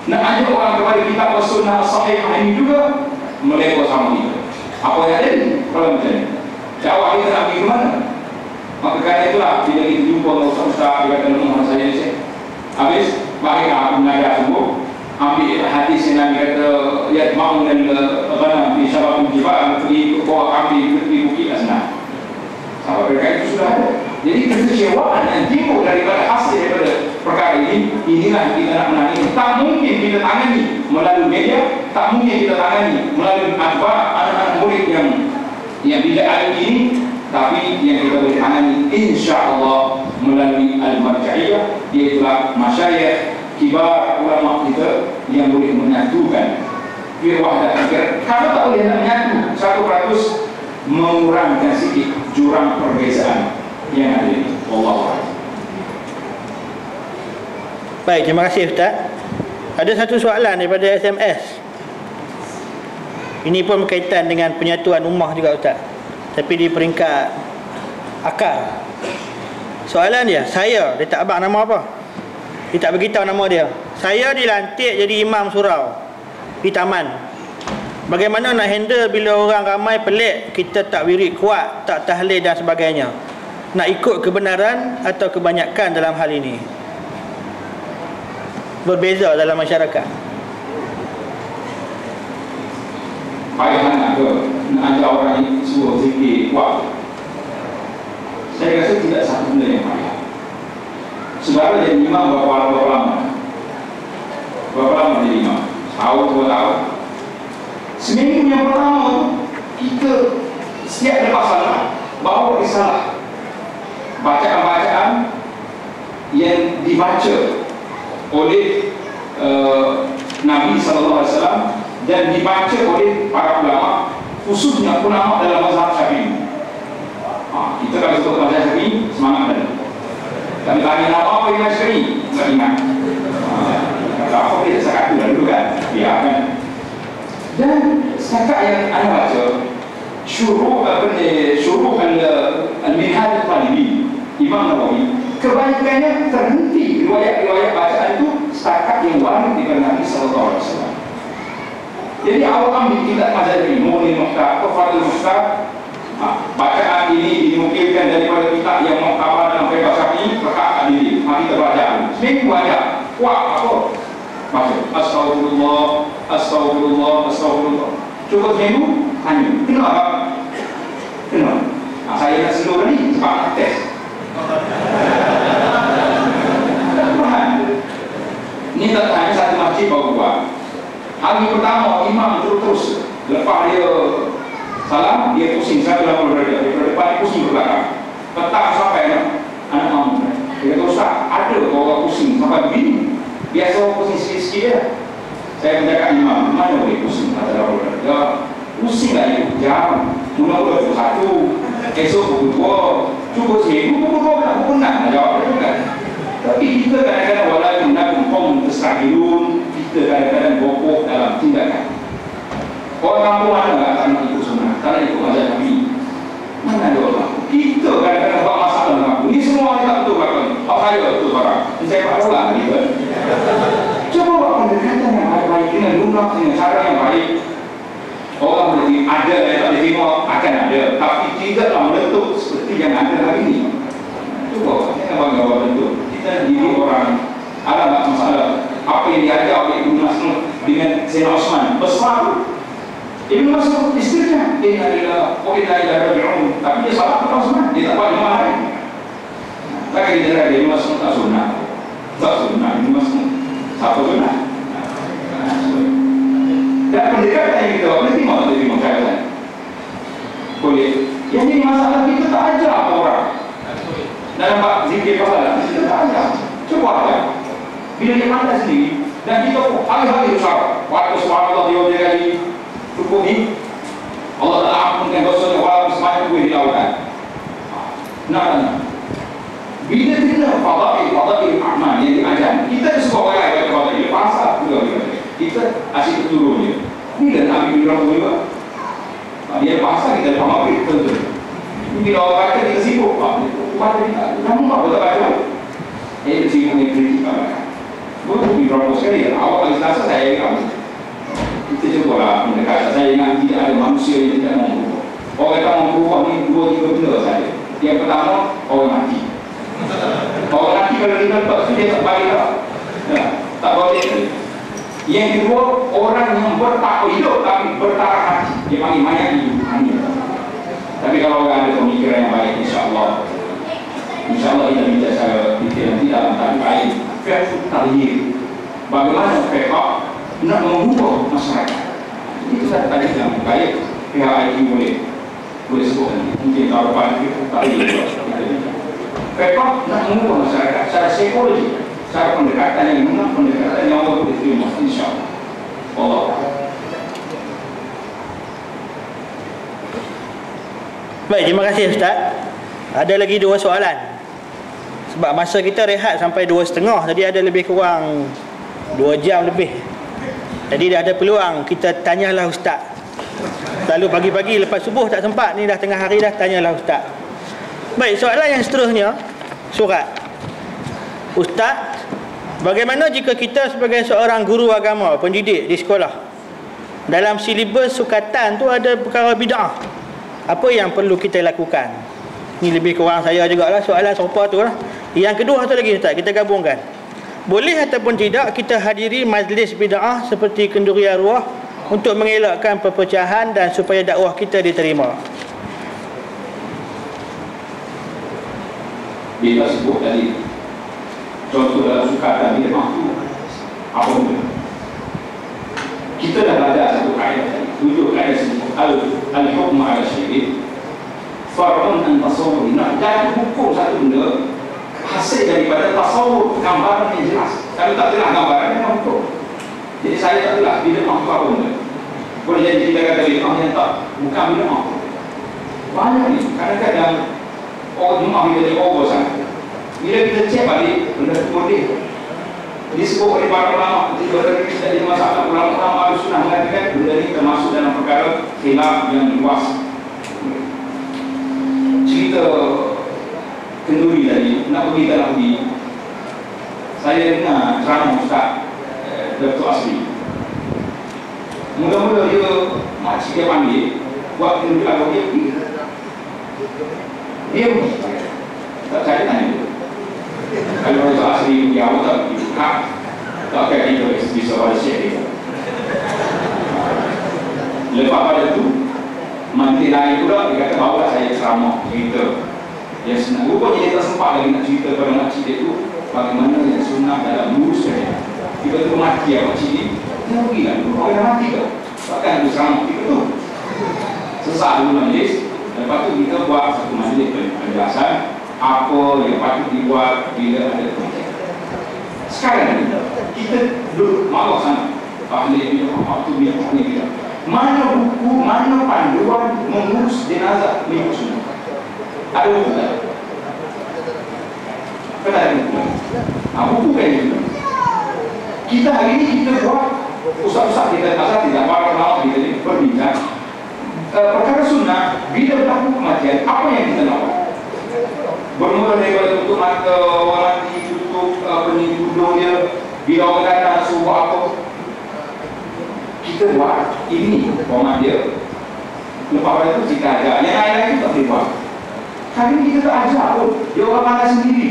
nak ajak orang kepada kitab sunnah sahih ini juga melabel sama kita. Apa yang ada ni? Kalau macam ni dakwah kita nak pergi ke mana? Maka kerana itulah bila kita jumpa dengan ustaz-ustaz dia kata rumah saya ni habis baik aku mengajar semua ambil hadis yang Nabi kata yatma'un al-ghanam fi syarabin jibal, pergi ke bawah kambing, pergi bukit asnah. Sahabat mereka itu sudah ada. Jadi kekecewaan yang timbul daripada hasil daripada perkara ini, inilah yang kita nak menangani. Tak mungkin kita tangani melalui media, tak mungkin kita tangani melalui anak-anak murid yang tidak ada ini, tapi yang kita boleh tangani insya-Allah melalui al-marja'iyah, iaitulah masyayikh kibar ulama kita yang boleh menyatukan firwah dan agar. Kalau tak boleh nak menyatu 100%, mengurangkan sikit jurang perbezaan yang ada ini. Wallahu a'lam. Baik, terima kasih Ustaz. Ada satu soalan daripada SMS. Ini pun berkaitan dengan penyatuan ummah juga Ustaz, tapi di peringkat akar. Soalan dia tak abang nama apa, dia tak beritahu nama dia. Saya dilantik jadi imam surau di taman. Bagaimana nak handle bila orang ramai pelik, kita tak wirid kuat, tak tahlil dan sebagainya? Nak ikut kebenaran atau kebanyakan dalam hal ini? Berbeza dalam masyarakat. Payah nak ajar orang ini suruh zikir kuat. Saya rasa tidak satu benda yang payah. Saudara jadi imam berapa lama? Berapa lama jadi imam? Setahun, 2 tahun? Seminggu yang pertama kita setiap lepas salat bawa risalah, bacaan-bacaan yang dibaca oleh Nabi SAW dan dibaca oleh para ulama, khususnya ulama dalam mazhab Syafi'i. Kita kalau sebut mazhab Syafi'i semangat tadi. Kami tanya nama apa Imam Syafi'i? Tak ingat. Apa dia sekat dulu kan? Biarkan. Dan setakat yang anda baca syuruh al-Minhaj al-Talibi Imam Nawawi, kebanyakannya terhenti riwayat-riwayat bacaan itu setakat yang warid daripada Nabi SAW. Jadi awak ambil tidak mazhab ini, Mu'min Muhtar atau Fadil Muhtar. Bacaan ini dimungkinkan daripada kitab yang muhtabar dalam fiqh Syafi'i, perkataan ini mari kita baca seminggu aja. Wah, apa? Baca astagfirullah, astagfirullah, astagfirullah. Cukup seminggu, hanya kenapa? Kenapa? Saya nak seluruh ni cepat nak tes. Ini tak hanya satu masjid baru buat. Hari pertama imam terus lepas dia salam, dia pusing 180 derajat daripada depan, dia pusing ke belakang. Petang sampai anak mamu. Dia kata, Ustaz, ada orang pusing sampai begini. Biasa orang pusing sikit-sikit je. Saya menjaga imam, mana boleh pusing 180 derajat? Pusing lah itu jam. Mula-mula pukul 1, esok pukul 2, cukup seminggu pukul 2, pukul 6 nak jawab dia kan. Tapi kita kadang-kadang walaupun nakum qawm tastakbirun, kita kadang-kadang bokok dalam tindakan. Orang kampung mana tak nak ikut sunnah, tak nak ikut mazhab Nabi. Mana ada orang? Kita kadang-kadang buat masalah dalam kampung. Ini semua orang tak betul belakang. Apa saya betul barang? Saya tak tahu lah. Cuba buat pendekatan yang baik-baik dengan lunak, dengan cara yang baik. Orang berarti ada yang tak diterima akan ada, tapi tidaklah meletup seperti yang ada hari ini. Cuba jangan bangga orang betul. Kita didik orang, ada tak masalah? Apa yang diajar oleh Ibn Mas'ud dengan Sayyidina Osman besar. Ibn Mas'ud istrinya inna lillahi wa inna ilaihi raji'un, tapi dia salah ke Osman, dia tak buat lima hari. Tak kira dia Ibn Mas'ud tak sunnah, tak sunnah Ibn Mas'ud, siapa sunnah? Dan pendekatan yang kita buat, boleh terima kaitan. Boleh. Yang ini masalah kita tak ajar orang. Dalam bab zikir pahala, kita tak ajar. Cuba ajar. Bila dia pandai sendiri, dan kita hari-hari usaha. Waktu subhanallah dia kali cukup ni, Allah Ta'ala ampunkan dosa walaupun semakin boleh dilakukan. Nah, bila kita fadail amal yang diajar, kita suka orang baca fadail, dia pasal juga kita asyik turun dia. Bila Nabi bilang juga, dia pasal kita faham apa tentu. Bila orang baca kita sibuk, baca kita, kamu apa tak baca? Dia sibuk dengan kritik apa? Betul bilang sekali, awal kali selasa saya ingat. Kita cuba lah mendekati. Saya ingat tidak ada manusia yang tidak mampu. Orang yang mampu ni 2-3 benda saja. Yang pertama, orang mati. Orang mati kalau dia lepas tu dia tak balik tak. Tak boleh. Yang kedua, orang yang bertakwa hidup tapi bertaraf hati. Dia panggil mayat hidup. Tapi kalau orang ada pemikiran yang baik, insyaAllah kita bisa secara detail nanti dalam tadi baik. Fiqh tahyir. Bagaimana fiqh nak mengubah masyarakat. Itu saya tadi yang baik. Pihak IT boleh sebut nanti. Mungkin kalau fiqh tahyir. Fiqh nak mengubah masyarakat secara psikologi, secara pendekatan yang benar, pendekatan yang Allah boleh terima, insyaAllah. Allah. Baik, terima kasih Ustaz. Ada lagi 2 soalan. Sebab masa kita rehat sampai 2.30, jadi ada lebih kurang 2 jam lebih. Jadi dah ada peluang kita tanyalah Ustaz. Lalu pagi-pagi lepas subuh tak sempat, ni dah tengah hari dah, tanyalah Ustaz. Baik, soalan yang seterusnya, surat. Ustaz, bagaimana jika kita sebagai seorang guru agama, pendidik di sekolah, dalam silibus sukatan tu ada perkara bid'ah, apa yang perlu kita lakukan? Ni lebih kurang saya jugalah soalan serupa tu lah. Yang kedua satu lagi Ustaz, kita gabungkan. Boleh ataupun tidak kita hadiri majlis bid'ah seperti kenduri arwah untuk mengelakkan perpecahan dan supaya dakwah kita diterima? Bila sebut tadi contoh dalam sukatan dia mampu apa pun. Kita dah belajar satu kaedah tadi, 7 kaedah sebut al-hukmu ala syai'in far'un an tasawwur. Nak jadi hukum satu benda hasil daripada tasawwur, gambaran yang jelas. Kalau tak jelas gambaran, memang hukum. Jadi saya tak jelas bila mampu apa benda. Boleh jadi kita kata bid'ah yang tak, bukan bid'ah. Banyak ni, kadang-kadang orang jemaah kita jadi over sangat. Bila kita cek balik, benda itu boleh disebut oleh para ulama. Ketika kita jadi masalah, ulama-ulama sunnah mengatakan benda ini termasuk dalam perkara khilaf yang luas. Cerita kenduri tadi, nak pergi dalam di, saya dengar ceramah Ustaz Dr. Asri. Mula-mula makcik dia panggil buat tunjuk dia pergi. Dia pergi. Tak saya tanya dia. Kalau orang asli dia awak tak pergi. Tak akan kita bisa pada syekh dia. Lepas pada tu menteri lain pula dia kata bawa saya ceramah cerita yang senang. Rupanya dia tak sempat lagi nak cerita pada makcik dia tu bagaimana yang sunnah dalam lurus saja. Tiba-tiba mati makcik ni. Dia pergilah dulu. Orang dah mati ke? Takkan ada ceramah kita tu. Sesak dulu majlis. Lepas tu kita buat satu majlis penjelasan apa yang patut dibuat bila ada kematian. Sekarang ni kita duduk malah sana. Ahli bila waktu bila ni bila. Mana buku, mana panduan mengurus jenazah mengikut sunnah? Ada buku tak? Kan ada buku. Buku kan itu. Kita hari ini kita buat usah-usah kita asal tidak malah kita ni berbincang perkara sunnah bila berlaku kematian apa yang kita lakukan? Bermula daripada tutup mata orang mati, tutup penyudung dia, bila orang datang suruh apa, kita buat ini format dia. Lepas itu kita ajar, yang lain-lain itu tak boleh buat. Kali ini kita tak ajar pun, dia orang pandai sendiri.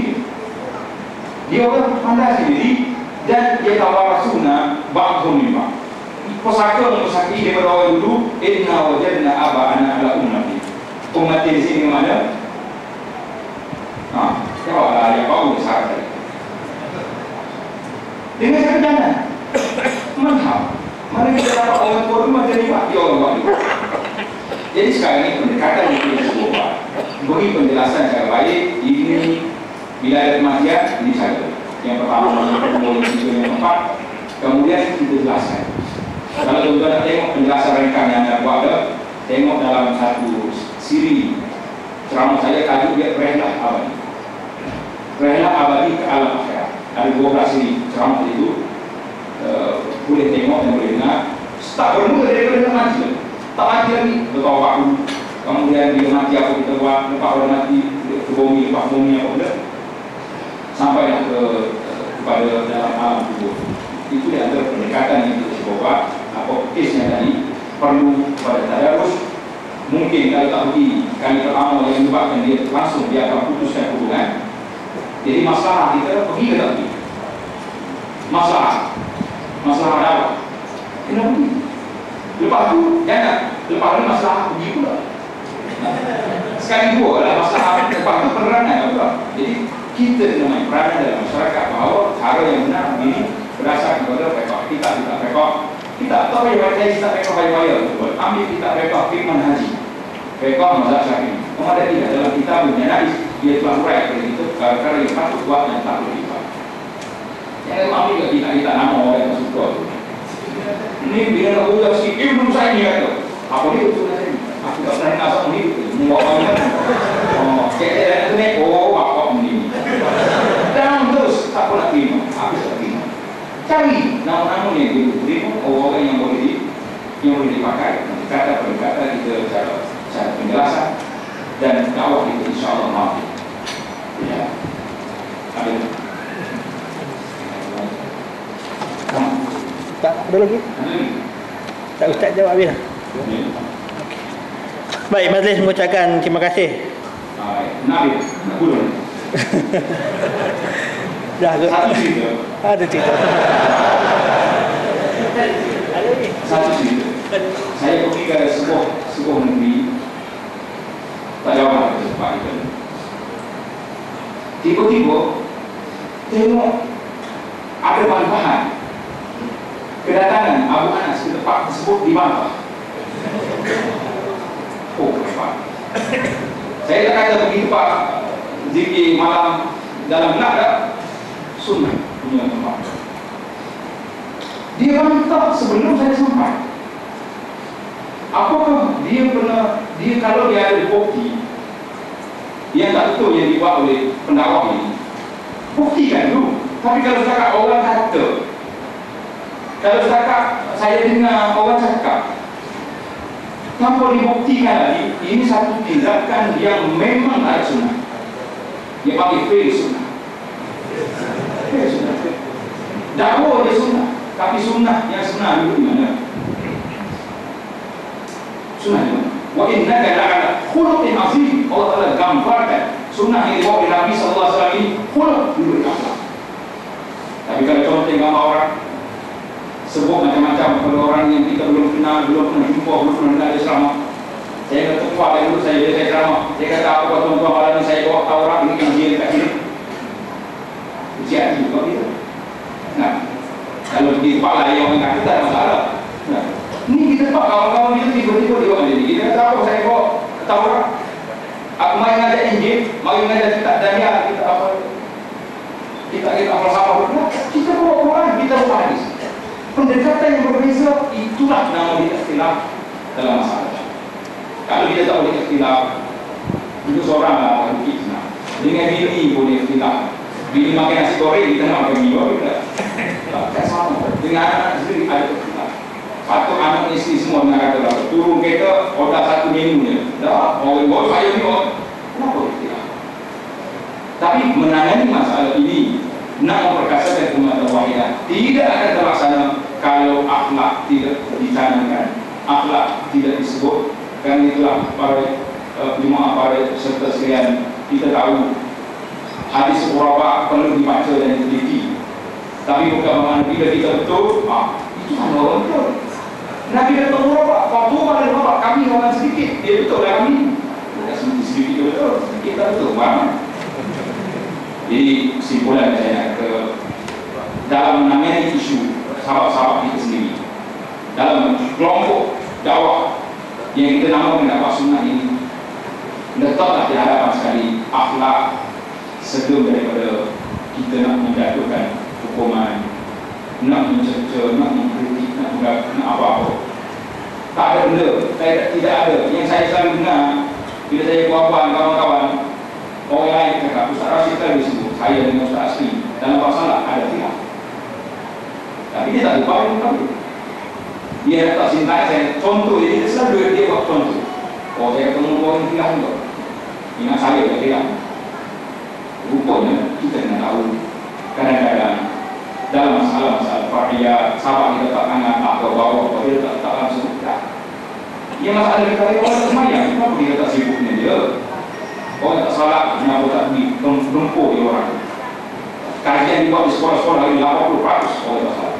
Dia orang pandai sendiri dan dia tahu sunnah ba'dhum min ba'd. Pesaka daripada orang dulu, inna wajadna aba'ana ala ummati. Ummati di sini mana? Jawablah yang baru disahkan tadi. Dengan cara jalan manhaj. Mari kita dapat orang tua itu macam ni, dia orang buat itu. Jadi sekarang ini pendekatan yang kita buat, beri penjelasan secara baik. Ini bila ada kematian, ini saja. Yang pertama, yang keempat, kemudian kita jelaskan. Kalau tuan-tuan nak tengok penjelasan ringkas yang anda buat, tengok dalam satu siri ceramah saya, tajuk dia Rehlah Abadi. Rehlah Abadi ke Alam Akhirat. Ada 12 siri ceramah itu. Boleh tengok dan boleh dengar. Tak bermula daripada mati. Tak mati lagi, bertawak dulu. Kemudian bila mati apa kita buat, lepas orang mati ke bumi, lepas bumi apa benda, sampailah kepada dalam alam kubur. Itu di antara pendekatan yang kita cuba buat. Apa kesnya tadi perlu pada tadarus. Mungkin kalau tak pergi kali pertama yang menyebabkan dia langsung dia akan putuskan hubungan. Jadi masalah kita pergi ke tak pergi? Masalah dakwah kena pergi. Lepas tu jangan. Lepas tu masalah pergi pula. Sekali dua lah masalah. Lepas tu peranan pula. Jadi kita namanya peranan dalam masyarakat bahawa cara yang benar ini berdasarkan kepada fiqh. Kita tidak fiqh. Kita tahu yang saya kita fiqh bayar-bayar. Ambil kita fiqh fikman haji. Fiqh mazhab Syafi'i. Kemudian tidak dalam kitab Al-Janaiz dia telah uraikan kepada kita perkara yang patut buat dan tak boleh buat. Yang ambil kita nama orang yang suka tu. Ini bila nak ujar sikit, belum saya ni kata. Apa dia betul saya ni? Aku tak pernah nak sama ni. Muak banyak. Kek-kek tu ni, bapak ni. Dan terus, tak pun nak terima. Aku tak terima. Cari nama-nama yang dia terima, orang yang boleh dipakai. Kata per kata kita cara penjelasan dan dakwah kita insya-Allah mampu. Ya. Ada. Tak ada lagi? Tak, Ustaz jawab habis. Baik, majlis mengucapkan terima kasih. Nabi, burung. Dah ke? Satu cerita. Ada cerita. Satu cerita. Saya pergi ke sebuah negeri. Tak jauh lah ke tempat itu. Tiba-tiba tengok ada bahan-bahan kedatangan Abu Anas ke tempat tersebut dibantah. Oh, hebat. Saya tak kata pergi tempat zikir malam dalam gelap tak? Sunnah punya tempat. Dia bantah sebelum saya sampai. Apakah dia kalau dia ada bukti yang tak betul yang dibuat oleh pendakwah ini, buktikan dulu. Tapi kalau setakat orang kata, kalau setakat saya dengar orang cakap tanpa dibuktikan lagi, ini satu tindakan yang memang tak sunnah. Dia panggil fail sunnah. Fail sunnah. Dakwah dia sunnah, tapi sunnah yang sebenar itu di mana? sunnah ini. Wa innaka la'ala khuluqin azim. Allah Taala gambarkan sunnah yang dibawa oleh Nabi sallallahu alaihi wasallam ini khuluq diberi akhlak. Tapi kalau contoh gambar orang sebut macam-macam kepada orang yang kita belum kenal, belum pernah jumpa, belum pernah kenal dia selama. Saya kata tuan dulu saya ceramah. Saya kata apa tuan-tuan malam ni saya bawa orang ini yang dia dekat sini. Ujian juga kita. Nah, kalau di kepala yang orang kata tak ada masalah. Nah, ni kita pak kawan-kawan kita tiba-tiba dia buat ini. Kita kata apa saya bawa tahu orang. Aku main ngajak Injil, mari ngajak kita Daniel, kita apa? Kita apa-apa. Kita bawa Quran, kita bawa hadis. Pendekatan yang berbeza itulah nama dia ikhtilaf dalam masalah. Kalau kita tak boleh ikhtilaf, itu seorang lah orang fitnah. Dengan bini boleh ikhtilaf. Bini makan nasi goreng, kita nak makan mie goreng tak? Tak sama. Dengan anak sendiri ada ikhtilaf. Patut anak isteri semua mengatakan turun kereta, order satu menu je. Dah, orang bawa saya ni orang. Kenapa ikhtilaf? Tapi menangani masalah ini nak memperkasakan umat wahidah tidak akan terlaksana kalau akhlak tidak ditanamkan, akhlak tidak disebut. Kan itulah para jemaah, para serta sekalian, kita tahu hadis Qur'an perlu dibaca dan diteliti. Tapi bukan bermakna bila kita betul, itu hanya orang betul. Nabi kata Qur'an, waktu pada bapak kami orang sedikit, dia betul lah kami. Bukan sedikit betul, sedikit tak betul, faham? Jadi kesimpulan saya nak ke dalam menangani isu sahabat-sahabat kita sendiri, dalam kelompok dakwah yang kita namakan dakwah sunnah ini, letaklah di hadapan sekali akhlak sebelum daripada kita nak menjatuhkan hukuman, nak mencerca, nak mengkritik, nak apa-apa. Tak ada benda, tidak ada. Yang saya selalu dengar bila saya berbual kawan-kawan, orang lain cakap, Ustaz Rashid tadi sebut saya dengan Ustaz Asri dalam masalah ada khilaf. Tapi dia tak lupa yang tahu. Dia tak cintai saya. Contoh dia selalu dia buat contoh. Oh, saya ketemu orang khilaf juga. Ingat saya tak khilaf. Rupanya kita kena tahu kadang-kadang dalam masalah-masalah fardiyah sahabat kita tak angat atau bawa dia tak langsung tak. Dia masalah kita orang semayang, kenapa dia tak sibuknya dia? Orang tak salah, kenapa tak pergi gempur dia orang. Kajian dibuat di sekolah-sekolah lagi 80% orang tak salah.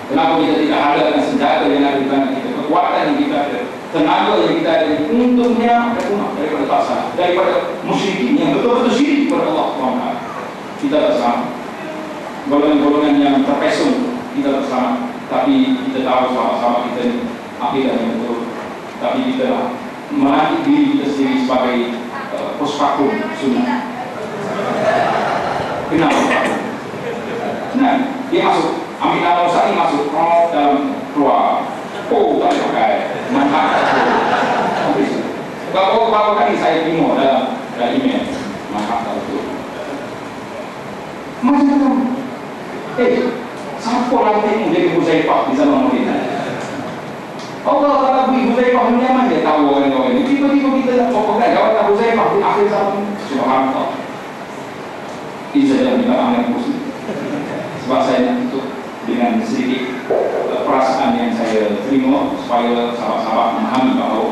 Kenapa kita tidak hadirkan senjata yang ada di belakang kita, kekuatan yang kita ada, tenaga yang kita ada untuk menyelamatkan umat daripada tak salah, daripada musyrikin yang betul-betul syirik kepada Allah SWT. Kita tak salah. Golongan-golongan yang terpesong kita tak salah. Tapi kita tahu sahabat-sahabat kita ni akidah yang betul. Tapi kita melatih diri kita sendiri sebagai puspakum sunnah. Kenapa? Nah, dia masuk, ambil nama Ustaz ni masuk, dalam keluar. Oh, tak boleh pakai. Manhaj. Berapa kali saya tengok dalam email. Manhaj tak betul. Macam-macam. Siapa latih menjadi Huzaifah di zaman Madinah? Allah Ta'ala beri Huzaifah bin Yaman, dia tahu orang-orang ini. Tiba-tiba kita nak pegang jawatan Huzaifah di akhir zaman. Subhanallah. Ini saja minta amal kursi. Sebab saya nak tutup dengan sedikit perasaan yang saya terima supaya sahabat-sahabat memahami bahawa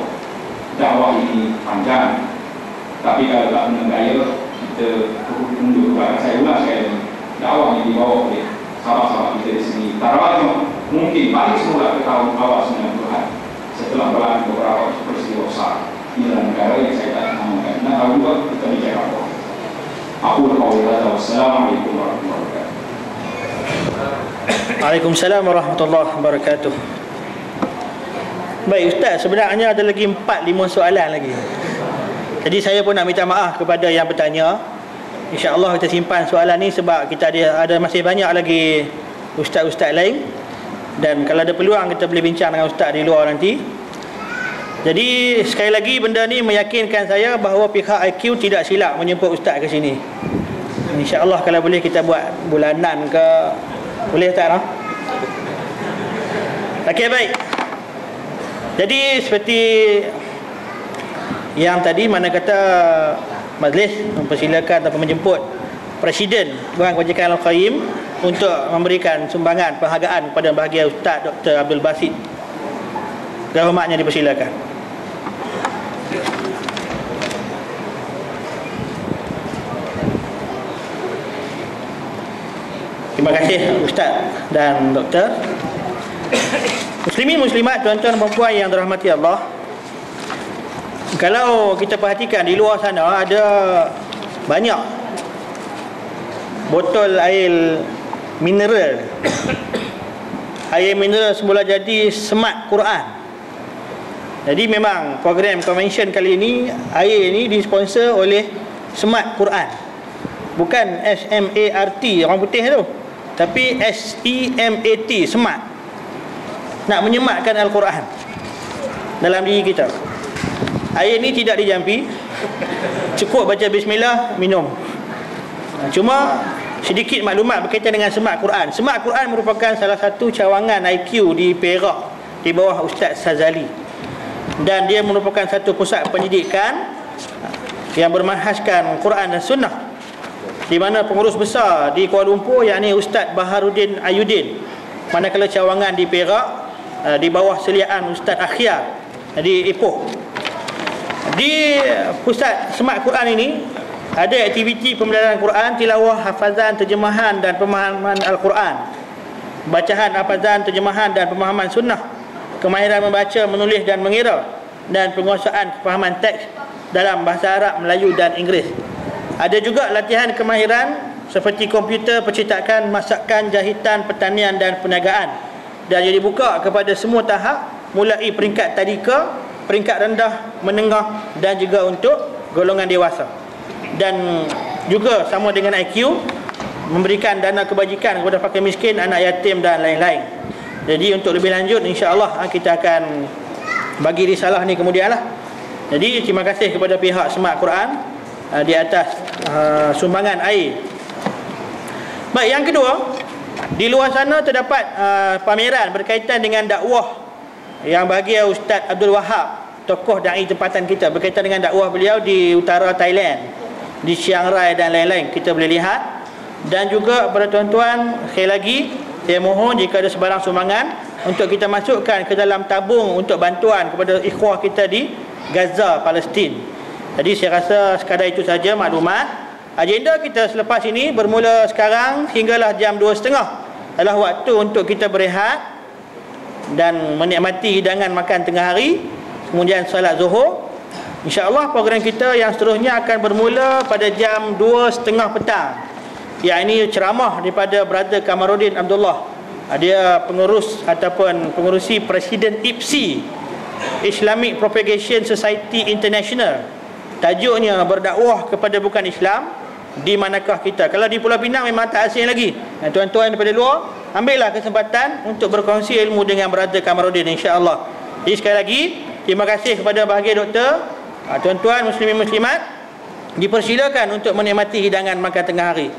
dakwah ini panjang. Tapi kalau tak kena gaya, kita mundur ke belakang. Saya ulang sekali lagi, dakwah yang dibawa oleh sahabat-sahabat kita di sini tarawih mungkin balik semula ke tahun awal 90-an setelah berlaku beberapa peristiwa besar di dalam negara yang saya tak namakan. Nak tahu juga kita bicara apa. Aku berkata wassalamualaikum warahmatullahi wabarakatuh. Waalaikumsalam warahmatullahi wabarakatuh. Baik Ustaz, sebenarnya ada lagi 4-5 soalan lagi. Jadi saya pun nak minta maaf kepada yang bertanya. InsyaAllah kita simpan soalan ni sebab kita ada masih banyak lagi ustaz-ustaz lain. Dan kalau ada peluang kita boleh bincang dengan ustaz di luar nanti. Jadi sekali lagi benda ni meyakinkan saya bahawa pihak IQ tidak silap menjemput ustaz ke sini. InsyaAllah kalau boleh kita buat bulanan ke, boleh tak? Okey, baik. Jadi seperti yang tadi mana kata majlis mempersilakan atau menjemput Presiden Dewan Kebajikan Al-Qayyim untuk memberikan sumbangan penghargaan kepada bahagia Ustaz Dr. Abdul Basit. Dengan hormatnya dipersilakan. Terima kasih Ustaz dan Doktor. Muslimin muslimat, tuan-tuan dan puan yang dirahmati Allah, kalau kita perhatikan di luar sana ada banyak botol air mineral. Air mineral semula jadi Smart Quran. Jadi memang program convention kali ini, air ini disponsor oleh Smart Quran. Bukan SMART orang putih tu, tapi SEMAT, Smart. Nak menyematkan Al-Quran dalam diri kita. Air ni tidak dijampi, cukup baca bismillah, minum. Cuma sedikit maklumat berkaitan dengan Smart Quran. Smart Quran merupakan salah satu cawangan IQ di Perak di bawah Ustaz Sazali, dan dia merupakan satu pusat pendidikan yang bermanhajkan Quran dan Sunnah, di mana pengurus besar di Kuala Lumpur yakni Ustaz Baharuddin Ayuddin, manakala cawangan di Perak di bawah seliaan Ustaz Akhyar di Ipoh. Di pusat Smart Quran ini ada aktiviti pembelajaran Quran, tilawah, hafazan, terjemahan dan pemahaman Al-Quran, bacaan, hafazan, terjemahan dan pemahaman sunnah, kemahiran membaca, menulis dan mengira, dan penguasaan kefahaman teks dalam bahasa Arab, Melayu dan Inggeris. Ada juga latihan kemahiran seperti komputer, percetakan, masakan, jahitan, pertanian dan perniagaan, dan ia dibuka kepada semua tahap, mulai peringkat tadika, peringkat rendah, menengah dan juga untuk golongan dewasa. Dan juga sama dengan IQ, memberikan dana kebajikan kepada fakir miskin, anak yatim dan lain-lain. Jadi untuk lebih lanjut, insya-Allah kita akan bagi risalah ni kemudian lah. Jadi terima kasih kepada pihak Smart Quran di atas sumbangan air. Baik, yang kedua, di luar sana terdapat pameran berkaitan dengan dakwah yang bagi Ustaz Abdul Wahab, tokoh dai tempatan kita, berkaitan dengan dakwah beliau di utara Thailand, di Chiang Rai dan lain-lain, kita boleh lihat. Dan juga kepada tuan-tuan, sekali lagi saya mohon jika ada sebarang sumbangan untuk kita masukkan ke dalam tabung untuk bantuan kepada ikhwah kita di Gaza, Palestin. Jadi saya rasa sekadar itu saja maklumat. Agenda kita selepas ini bermula sekarang hinggalah jam 2.30 adalah waktu untuk kita berehat dan menikmati hidangan makan tengah hari, kemudian salat Zuhur. InsyaAllah program kita yang seterusnya akan bermula pada jam 2.30 petang. Ini ceramah daripada Brother Kamaruddin Abdullah. Dia pengurus ataupun pengerusi Presiden IPSI, Islamic Propagation Society International. Tajuknya berdakwah kepada bukan Islam, di manakah kita. Kalau di Pulau Pinang memang tak asing lagi. Tuan-tuan daripada luar, ambillah kesempatan untuk berkongsi ilmu dengan Brother Kamaruddin, insya-Allah. Jadi sekali lagi terima kasih kepada bahagia doktor. Tuan-tuan muslimin muslimat, dipersilakan untuk menikmati hidangan makan tengah hari.